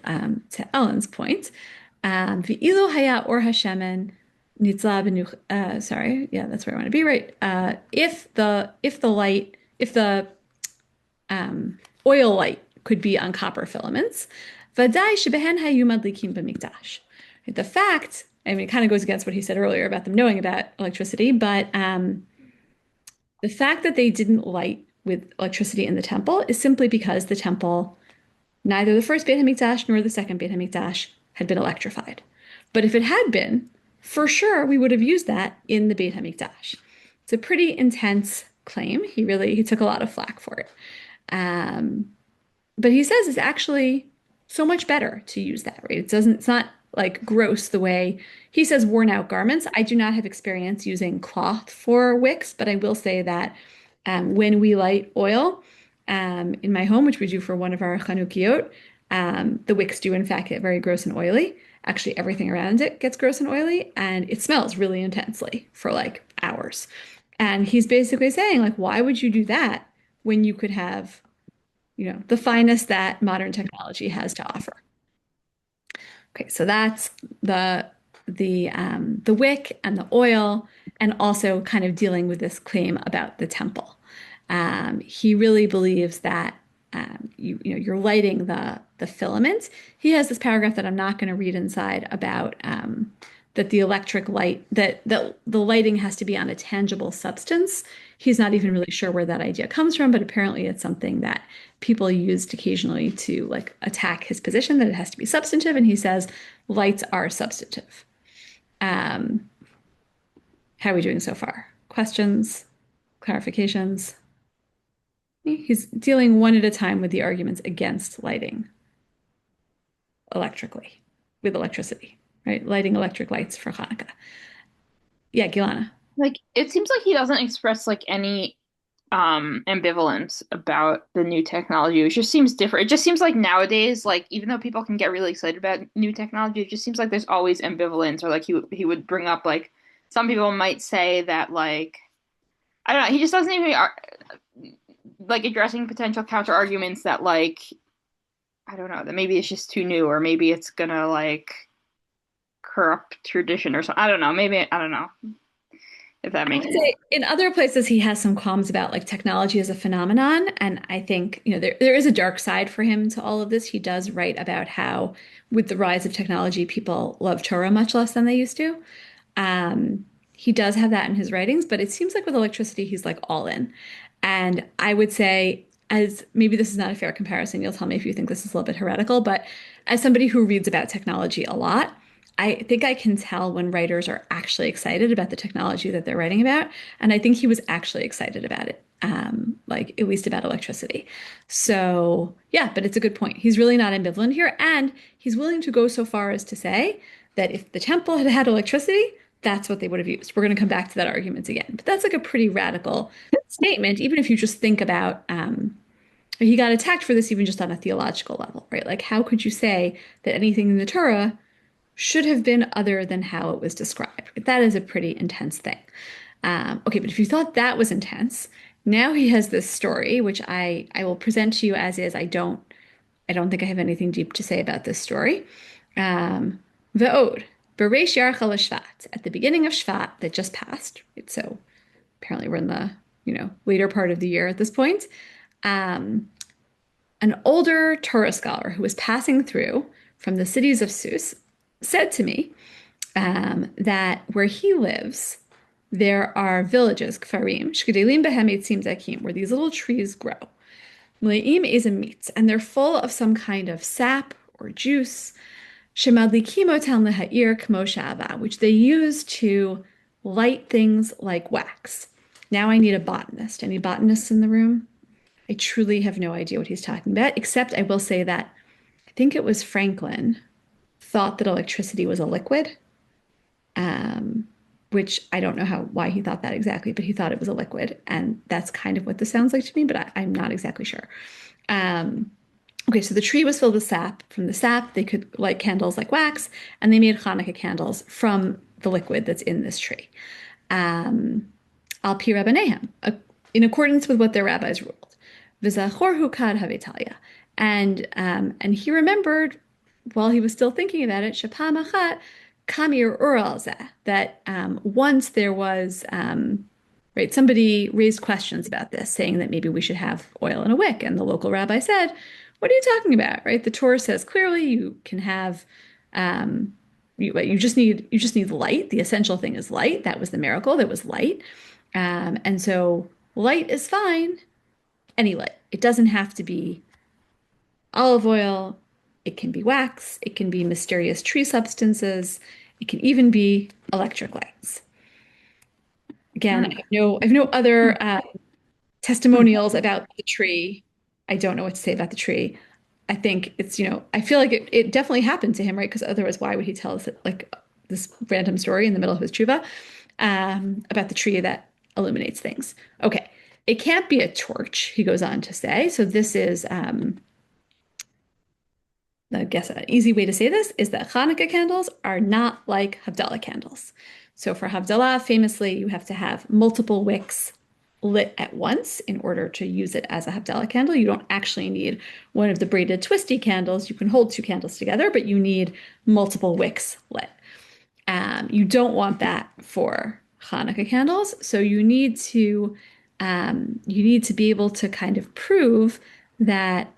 Speaker 2: Ellen's point. V'ilo haya or hashemen nitzla sorry, yeah, that's where I want to be, right? If the oil light could be on copper filaments, vadai shebehen hayu madlikim b'mikdash. The fact, I mean, it kind of goes against what he said earlier about them knowing about electricity, but the fact that they didn't light with electricity in the temple is simply because the temple, neither the first Beit HaMikdash nor the second Beit HaMikdash, had been electrified. But if it had been, for sure we would have used that in the Beit HaMikdash. It's a pretty intense claim. He took a lot of flack for it. But he says it's actually so much better to use that, right? It's not like gross the way he says worn out garments. I do not have experience using cloth for wicks, but I will say that when we light oil in my home, which we do for one of our Chanukiot, the wicks do in fact get very gross and oily. Actually, everything around it gets gross and oily, and it smells really intensely for like hours. And he's basically saying, like, why would you do that when you could have, the finest that modern technology has to offer? Okay, so that's the wick and the oil, and also kind of dealing with this claim about the temple. He really believes that you're lighting the filament. He has this paragraph that I'm not going to read inside about that the electric light that the lighting has to be on a tangible substance. He's not even really sure where that idea comes from, but apparently it's something that people used occasionally to like attack his position that it has to be substantive. And he says lights are substantive. How are we doing so far? Questions, clarifications? He's dealing one at a time with the arguments against lighting electrically, with electricity, right? Lighting electric lights for Hanukkah. Yeah, Gilana.
Speaker 3: Like it seems like he doesn't express like any ambivalence about the new technology. It just seems different. It just seems like nowadays, like even though people can get really excited about new technology, it just seems like there's always ambivalence, or like he would bring up like some people might say that like I don't know, he just doesn't even like addressing potential counter arguments that like I don't know, that maybe it's just too new, or maybe it's gonna like corrupt tradition or something. I don't know. Maybe I don't know if that
Speaker 2: I
Speaker 3: makes
Speaker 2: would
Speaker 3: sense.
Speaker 2: say in other places he has some qualms about like technology as a phenomenon, and I think there is a dark side for him to all of this. He does write about how with the rise of technology, people love Torah much less than they used to. He does have that in his writings, but it seems like with electricity, he's like all in. And I would say, as maybe this is not a fair comparison, you'll tell me if you think this is a little bit heretical, but as somebody who reads about technology a lot, I think I can tell when writers are actually excited about the technology that they're writing about. And I think he was actually excited about it, like at least about electricity. So, yeah, but it's a good point. He's really not ambivalent here. And he's willing to go so far as to say that if the temple had had electricity, that's what they would have used. We're going to come back to that argument again. But that's like a pretty radical statement, even if you just think about he got attacked for this even just on a theological level, right? Like, how could you say that anything in the Torah should have been other than how it was described? That is a pretty intense thing. Okay, but if you thought that was intense, now he has this story, which I will present to you as is. I don't think I have anything deep to say about this story. Ve'od, Bereish Yarcha Shvat, at the beginning of Shvat that just passed. Right? So apparently we're in the later part of the year at this point. An older Torah scholar who was passing through from the cities of Sus said to me that where he lives, there are villages, kfarim, shgedelim behem eitzim zakim, where these little trees grow. Mleim izamit, and they're full of some kind of sap or juice, shemadlikim otam leha'ir kmo sha'ava, which they use to light things like wax. Now I need a botanist. Any botanists in the room? I truly have no idea what he's talking about, except I will say that I think it was Franklin thought that electricity was a liquid, which I don't know why he thought that exactly, but he thought it was a liquid, and that's kind of what this sounds like to me, but I'm not exactly sure. Okay, so the tree was filled with sap. From the sap, they could light candles like wax, and they made Hanukkah candles from the liquid that's in this tree. Al pi rabbanehem, in accordance with what their rabbis ruled. V'zachorhu kad havetalia, and he remembered while he was still thinking about it, Shapam achat kamir uralzeh, that once there was right, somebody raised questions about this, saying that maybe we should have oil in a wick, and the local rabbi said, "What are you talking about?" Right? The Torah says clearly you can have you just need light. The essential thing is light. That was the miracle. There was light, and so light is fine. Any light. It doesn't have to be olive oil. It can be wax. It can be mysterious tree substances. It can even be electric lights. Again, I have no other testimonials about the tree. I don't know what to say about the tree. I think it's, I feel like it definitely happened to him, right? Because otherwise, why would he tell us like this random story in the middle of his tshuva about the tree that illuminates things? Okay. It can't be a torch, he goes on to say. So this is, I guess an easy way to say this is that Hanukkah candles are not like Havdalah candles. So for Havdalah, famously, you have to have multiple wicks lit at once in order to use it as a Havdalah candle. You don't actually need one of the braided twisty candles. You can hold two candles together, but you need multiple wicks lit. You don't want that for Hanukkah candles. So you need to be able to kind of prove that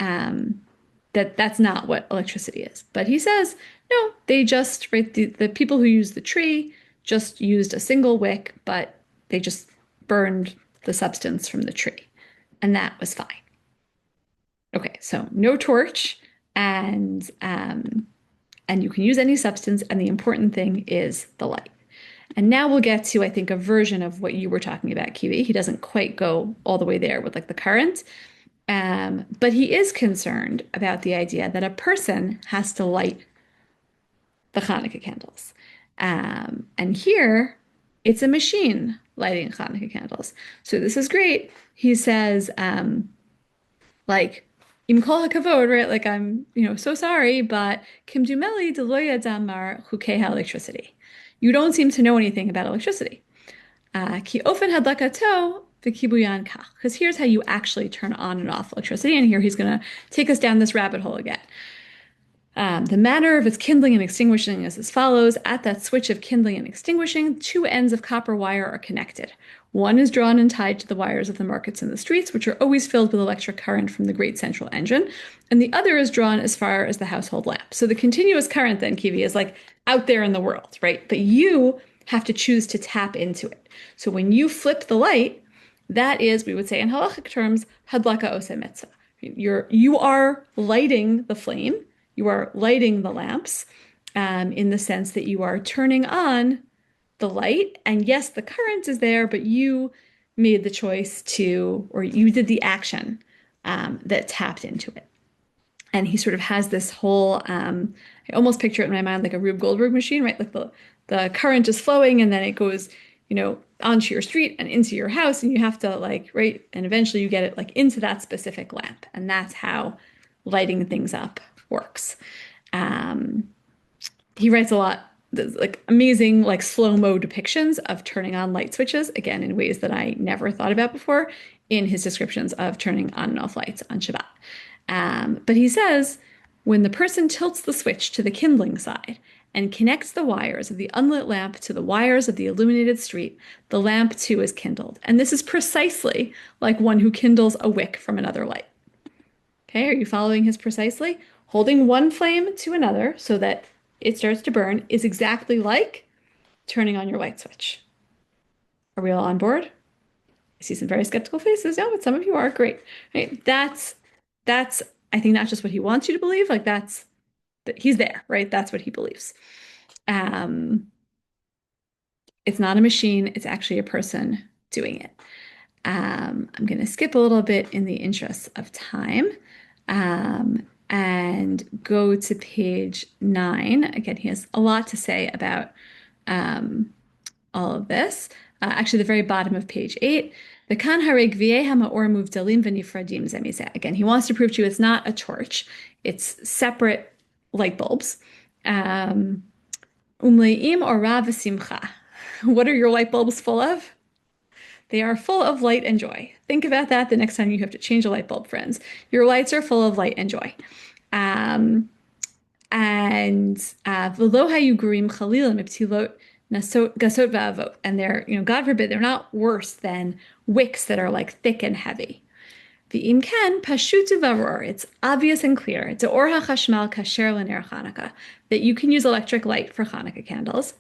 Speaker 2: that's not what electricity is. But he says, no, they just, right, the people who used the tree just used a single wick, but they just burned the substance from the tree. And that was fine. Okay, so no torch, and you can use any substance, and the important thing is the light. And now we'll get to, I think, a version of what you were talking about, Kiwi. He doesn't quite go all the way there with like the current, but he is concerned about the idea that a person has to light the Hanukkah candles. And here, it's a machine lighting Hanukkah candles. So this is great. He says, like, Im kol hakavod, right? Like, I'm, so sorry, but kimdumeli deloya damar chukei electricity. You don't seem to know anything about electricity. Ki ofen hadlakato v'kibuyan kach. Because here's how you actually turn on and off electricity. And here he's going to take us down this rabbit hole again. The manner of its kindling and extinguishing is as follows. At that switch of kindling and extinguishing, two ends of copper wire are connected. One is drawn and tied to the wires of the markets and the streets, which are always filled with electric current from the great central engine, and the other is drawn as far as the household lamp. So the continuous current then, Kiwi, is like out there in the world, right? But you have to choose to tap into it. So when you flip the light, that is, we would say in halakhic terms, hadlaka ose mitzvah. You are lighting the flame, you are lighting the lamps, in the sense that you are turning on the light. And yes, the current is there, but you made the choice to, or you did the action that tapped into it. And he sort of has this whole, I almost picture it in my mind like a Rube Goldberg machine, right? Like the current is flowing and then it goes, onto your street and into your house, and you have to right? And eventually you get it like into that specific lamp. And that's how lighting things up works. He writes a lot, like amazing, like slow-mo depictions of turning on light switches, again, in ways that I never thought about before in his descriptions of turning on and off lights on Shabbat. But he says, when the person tilts the switch to the kindling side and connects the wires of the unlit lamp to the wires of the illuminated street, the lamp too is kindled. And this is precisely like one who kindles a wick from another light. Okay, are you following his precisely? Holding one flame to another so that it starts to burn is exactly like turning on your light switch. Are we all on board? I see some very skeptical faces. No, but some of you are. Great. Right? That's I think not just what he wants you to believe, like he's there, right? That's what he believes. It's not a machine, it's actually a person doing it. I'm going to skip a little bit in the interest of time. And go to page 9. Again, he has a lot to say about all of this. Actually, the very bottom of page 8. Again, he wants to prove to you it's not a torch. It's separate light bulbs. Umleim or rav simcha. What are your light bulbs full of? They are full of light and joy. Think about that the next time you have to change a light bulb, friends. Your lights are full of light and joy. And they're, God forbid, they're not worse than wicks that are like thick and heavy. It's obvious and clear. It's that you can use electric light for Hanukkah candles.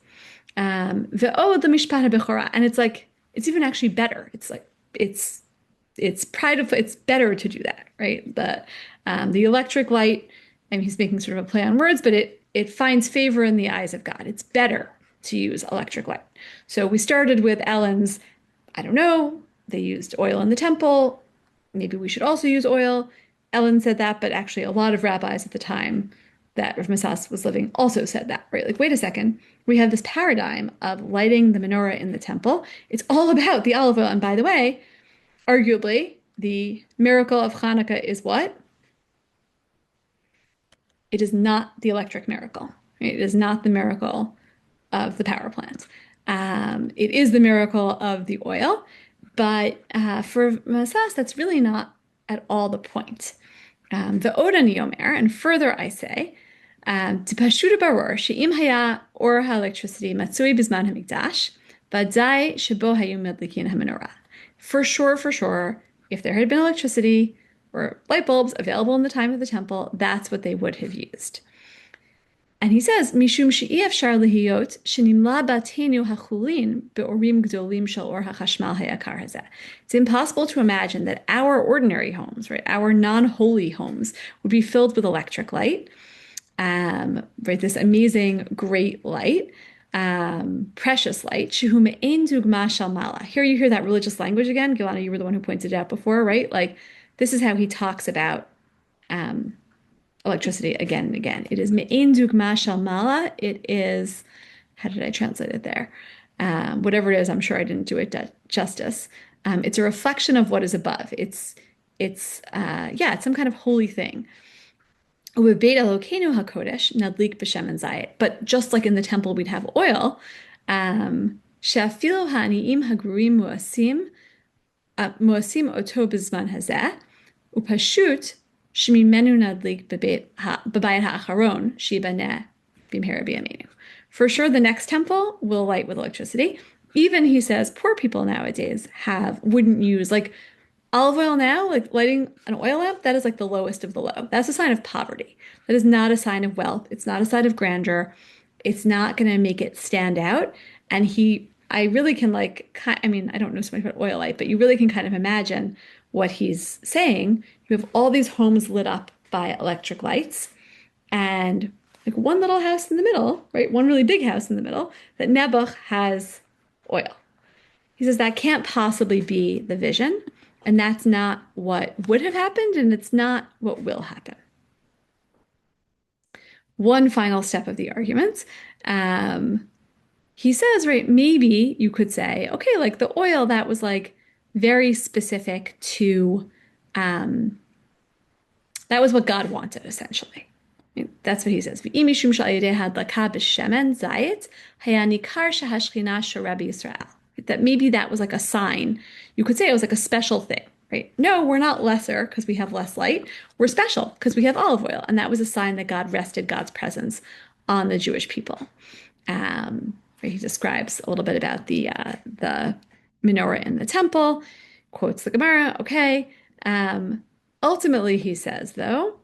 Speaker 2: And it's like, it's even actually better. It's like, it's prideful. It's better to do that, right? The electric light, and he's making sort of a play on words, but it finds favor in the eyes of God. It's better to use electric light. So we started with Ellen's, I don't know, they used oil in the temple. Maybe we should also use oil. Ellen said that, but actually a lot of rabbis at the time that Rav Masas was living also said that, right? Like, wait a second, we have this paradigm of lighting the menorah in the temple. It's all about the olive oil. And by the way, arguably, the miracle of Hanukkah is what? It is not the electric miracle. Right? It is not the miracle of the power plant. It is the miracle of the oil. But for Masas, that's really not at all the point. The Odani Omer, and further I say, T'pashuta baror she'im haya or ha'electricity matzui bizman hamikdash v'adai shebo hayu medlikin hamenorah. For sure, if there had been electricity, or light bulbs available in the time of the temple, that's what they would have used. And he says, Mishum she'i efshar lehiyot shenimla batenu hachulin be'orim gdolim shel or hachashmal hayakar hazeh. It's impossible to imagine that our ordinary homes, right, our non-holy homes, would be filled with electric light, right, this amazing, great light, precious light. Shehu me'ein dugma shel mala. Here you hear that religious language again. Gilana, you were the one who pointed it out before, right? Like, this is how he talks about electricity again and again. It is me'ein dugma shel mala. It is, how did I translate it there? Whatever it is, I'm sure I didn't do it justice. It's a reflection of what is above. It's some kind of holy thing. But just like in the temple, we'd have oil. She'afilu ha'aniim hagruim muasim oto b'zman hazeh, upashut shemimenu nadlik b'bayit ha'acharon she'ibaneh b'mhera b'yameinu. For sure, the next temple will light with electricity. Even, he says, poor people nowadays wouldn't use, like, olive oil now, like lighting an oil lamp, that is like the lowest of the low. That's a sign of poverty. That is not a sign of wealth. It's not a sign of grandeur. It's not going to make it stand out. And I really can I don't know so much about oil light, but you really can kind of imagine what he's saying. You have all these homes lit up by electric lights and like one little house in the middle, right? One really big house in the middle that Nebuch has oil. He says that can't possibly be the vision. And that's not what would have happened, and it's not what will happen. One final step of the argument. He says, right, maybe you could say, okay, like the oil that was like very specific to, that was what God wanted, essentially. I mean, that's what he says. That maybe that was like a sign. You could say it was like a special thing, right? No, we're not lesser because we have less light. We're special because we have olive oil. And that was a sign that God rested God's presence on the Jewish people. He describes a little bit about the menorah in the temple, quotes the Gemara, okay. Ultimately, he says, though,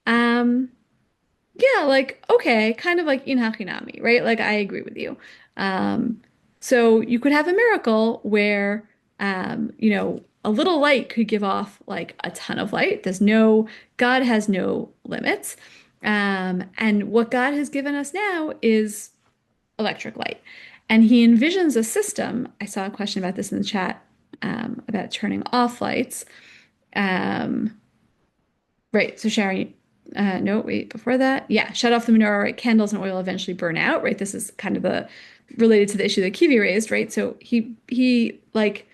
Speaker 2: yeah, like, okay, kind of like in hachinami, right? Like, I agree with you. So you could have a miracle where, a little light could give off like a ton of light. God has no limits. And what God has given us now is electric light. And he envisions a system. I saw a question about this in the chat, about turning off lights. Right. So Sharon, no, wait, before that. Yeah. Shut off the menorah, right? Candles and oil eventually burn out, right? This is kind of related to the issue that Kivi raised, right? So he like,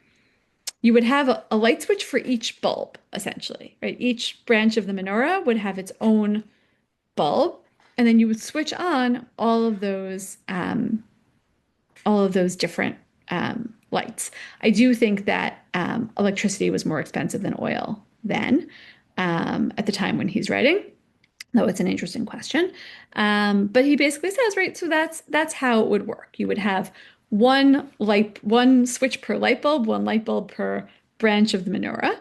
Speaker 2: you would have a light switch for each bulb, essentially, right? Each branch of the menorah would have its own bulb, and then you would switch on all of those different lights. I do think that electricity was more expensive than oil then, at the time when he's writing. Though it's an interesting question. But he basically says, right, so that's how it would work. You would have one switch per light bulb, one light bulb per branch of the menorah.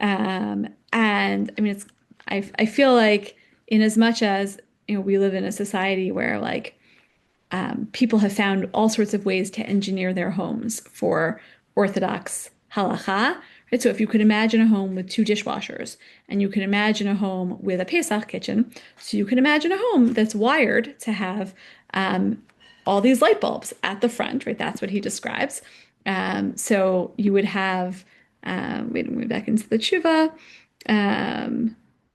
Speaker 2: And I mean, I feel like in as much as, we live in a society where like people have found all sorts of ways to engineer their homes for Orthodox halakha. Right? So if you could imagine a home with 2 dishwashers, and you can imagine a home with a Pesach kitchen, so you can imagine a home that's wired to have all these light bulbs at the front, right? That's what he describes. So you would have, wait, move back into the tshuva.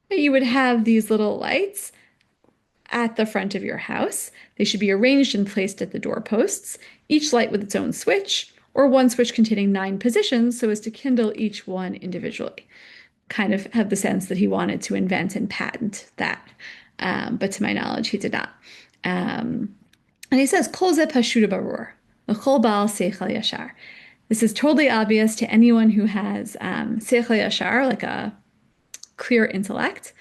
Speaker 2: You would have these little lights at the front of your house. They should be arranged and placed at the doorposts, each light with its own switch, or one switch containing 9 positions so as to kindle each one individually. Kind of have the sense that he wanted to invent and patent that. But to my knowledge, he did not. And he says, Kol ze pashuta barur, l'chol baal seichel yashar. This is totally obvious to anyone who has seichel yashar, like a clear intellect.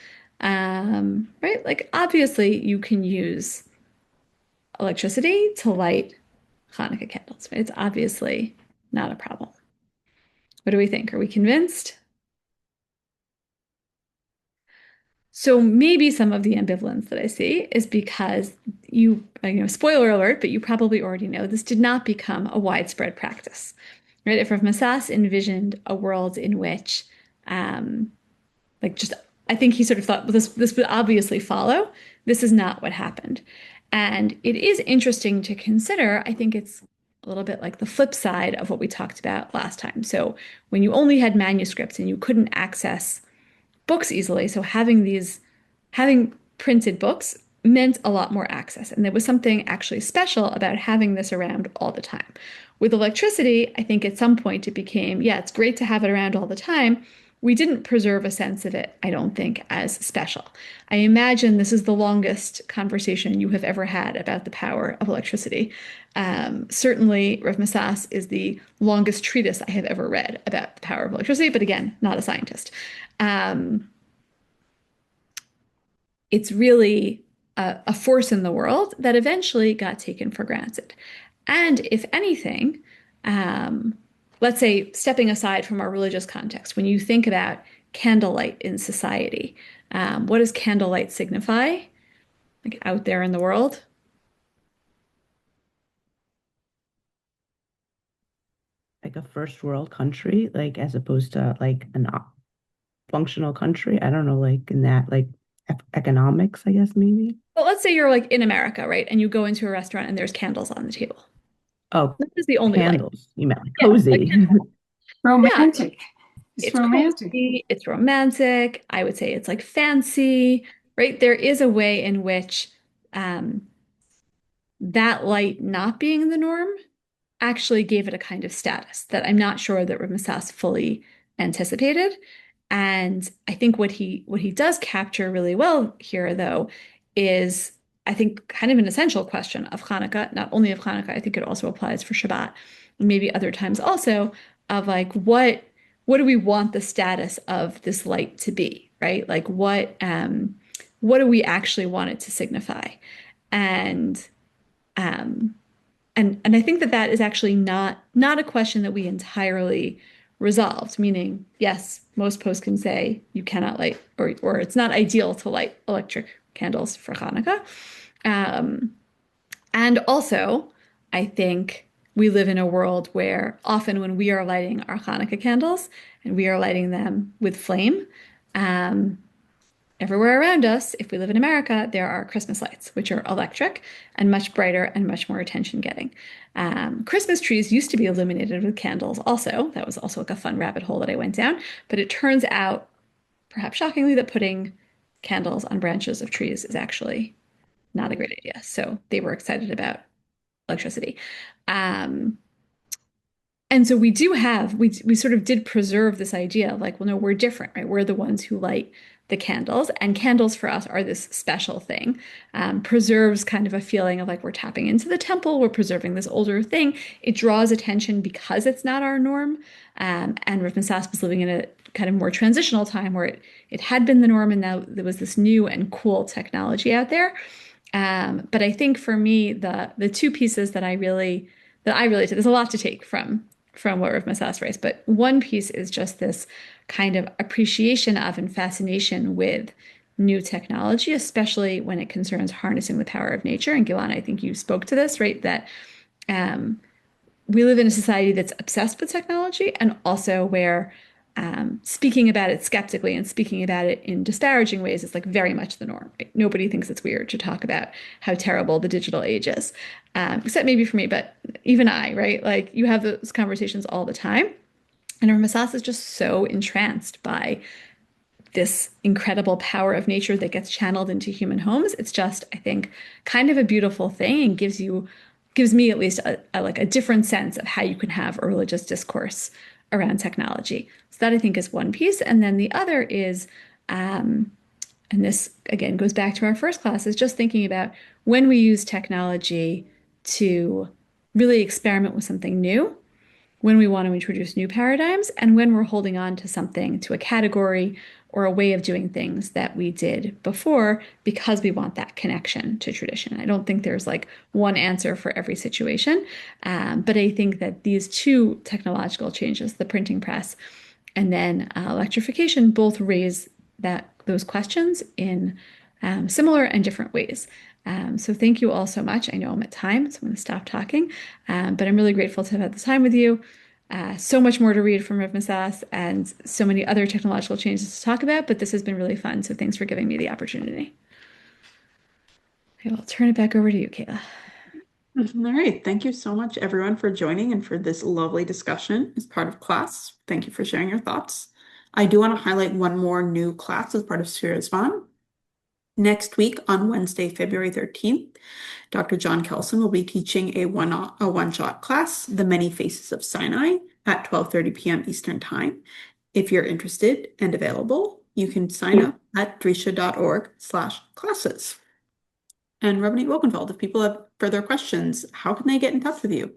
Speaker 2: Right? Like, obviously, you can use electricity to light Hanukkah candles, right? It's obviously not a problem. What do we think? Are we convinced? So maybe some of the ambivalence that I see is because spoiler alert, but you probably already know this did not become a widespread practice, right? If Rav Masas envisioned a world in which, like just, I think he sort of thought, well, this would obviously follow. This is not what happened. And it is interesting to consider. I think it's a little bit like the flip side of what we talked about last time. So when you only had manuscripts and you couldn't access books easily, so having printed books meant a lot more access. And there was something actually special about having this around all the time. With electricity, I think at some point it became, yeah, it's great to have it around all the time. We didn't preserve a sense of it, I don't think, as special. I imagine this is the longest conversation you have ever had about the power of electricity. Certainly, Rav Masas is the longest treatise I have ever read about the power of electricity, but again, not a scientist. It's really a force in the world that eventually got taken for granted. And if anything, let's say stepping aside from our religious context, when you think about candlelight in society, what does candlelight signify, like out there in the world?
Speaker 7: Like a first world country, like as opposed to like an functional country. I don't know, like in that, like economics, I guess maybe.
Speaker 2: Well, let's say you're like in America, right? And you go into a restaurant and there's candles on the table.
Speaker 7: Oh,
Speaker 2: This is the only light.
Speaker 7: candles. You meant like
Speaker 2: Yeah, like
Speaker 7: cozy.
Speaker 5: Romantic. It's
Speaker 2: It's
Speaker 5: romantic.
Speaker 2: cozy, it's romantic. I would say it's like fancy, right? There is a way in which um, that light not being the norm actually gave it a kind of status that I'm not sure that Rav Masas fully anticipated. And I think what he does capture really well here, though, is I think kind of an essential question of Hanukkah, not only of Hanukkah, I think it also applies for Shabbat, and maybe other times also, of like what do we want the status of this light to be, right? Like what do we actually want it to signify? And um, and I think that that is actually not a question that we entirely resolved, meaning, yes, most posts can say you cannot light or it's not ideal to light electric candles for Hanukkah. And also, I think we live in a world where often when we are lighting our Hanukkah candles and we are lighting them with flame, um, everywhere around us, if we live in America, there are Christmas lights, which are electric and much brighter and much more attention-getting. Christmas trees used to be illuminated with candles also. That was also like a fun rabbit hole that I went down. But it turns out, perhaps shockingly, that putting candles on branches of trees is actually not a great idea. So they were excited about electricity. And so we sort of did preserve this idea of like, well, no, we're different, right? We're the ones who light the candles, and candles for us are this special thing. Preserves kind of a feeling of like we're tapping into the temple, we're preserving this older thing. It draws attention because it's not our norm. And Rav Masas was living in a kind of more transitional time where it had been the norm, and now there was this new and cool technology out there. But I think for me, the two pieces that I relate to, there's a lot to take from what Rav Masas raised, but one piece is just this kind of appreciation of and fascination with new technology, especially when it concerns harnessing the power of nature. And Gilan, I think you spoke to this, right? That we live in a society that's obsessed with technology, and also where speaking about it skeptically and speaking about it in disparaging ways is like very much the norm. Right? Nobody thinks it's weird to talk about how terrible the digital age is, except maybe for me, but even I, right? Like you have those conversations all the time. And Rav Masas is just so entranced by this incredible power of nature that gets channeled into human homes. It's just, I think, kind of a beautiful thing, and gives me at least a different sense of how you can have a religious discourse around technology. So that I think is one piece. And then the other is, and this again goes back to our first class, is just thinking about when we use technology to really experiment with something new, when we want to introduce new paradigms, and when we're holding on to something, to a category or a way of doing things that we did before because we want that connection to tradition. I don't think there's like one answer for every situation, but I think that these two technological changes, the printing press and then electrification, both raise that those questions in similar and different ways. So thank you all so much. I know I'm at time, so I'm going to stop talking, but I'm really grateful to have had the time with you. So much more to read from Rav Masas and so many other technological changes to talk about, but this has been really fun. So thanks for giving me the opportunity. Okay, I'll turn it back over to you, Kayla.
Speaker 1: All right. Thank you so much, everyone, for joining and for this lovely discussion as part of class. Thank you for sharing your thoughts. I do want to highlight one more new class as part of Sara's Bond. Next week on Wednesday, February 13th, Dr. John Kelson will be teaching a one-shot class, The Many Faces of Sinai, at 12:30 p.m. Eastern Time. If you're interested and available, you can sign up at drisha.org/classes. And Rabbanit Wolkenfeld, if people have further questions, how can they get in touch with you?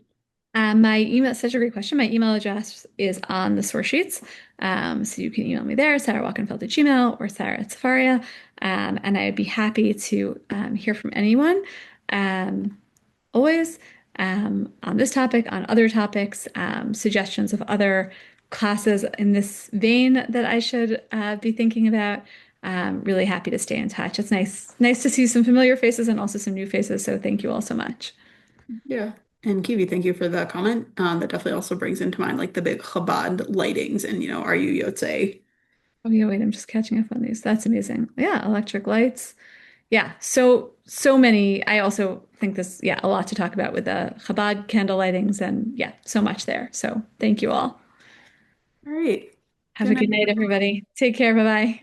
Speaker 2: My email, such a great question. My email address is on the source sheets. So you can email me there, sarawalkenfeld@gmail.com or Sara@Safaria. And I'd be happy to hear from anyone, always on this topic, on other topics, suggestions of other classes in this vein that I should be thinking about. Really happy to stay in touch. It's nice to see some familiar faces and also some new faces. So thank you all so much.
Speaker 1: Yeah. And Kiwi, thank you for the comment. That definitely also brings into mind like the big Chabad lightings and, are you Yotze?
Speaker 2: Oh yeah, wait, I'm just catching up on these. That's amazing. Yeah, electric lights. Yeah, so many. I also think this, a lot to talk about with the Chabad candle lightings and so much there. So thank you all.
Speaker 1: All right.
Speaker 2: Have a good night, everybody. Take care. Bye-bye.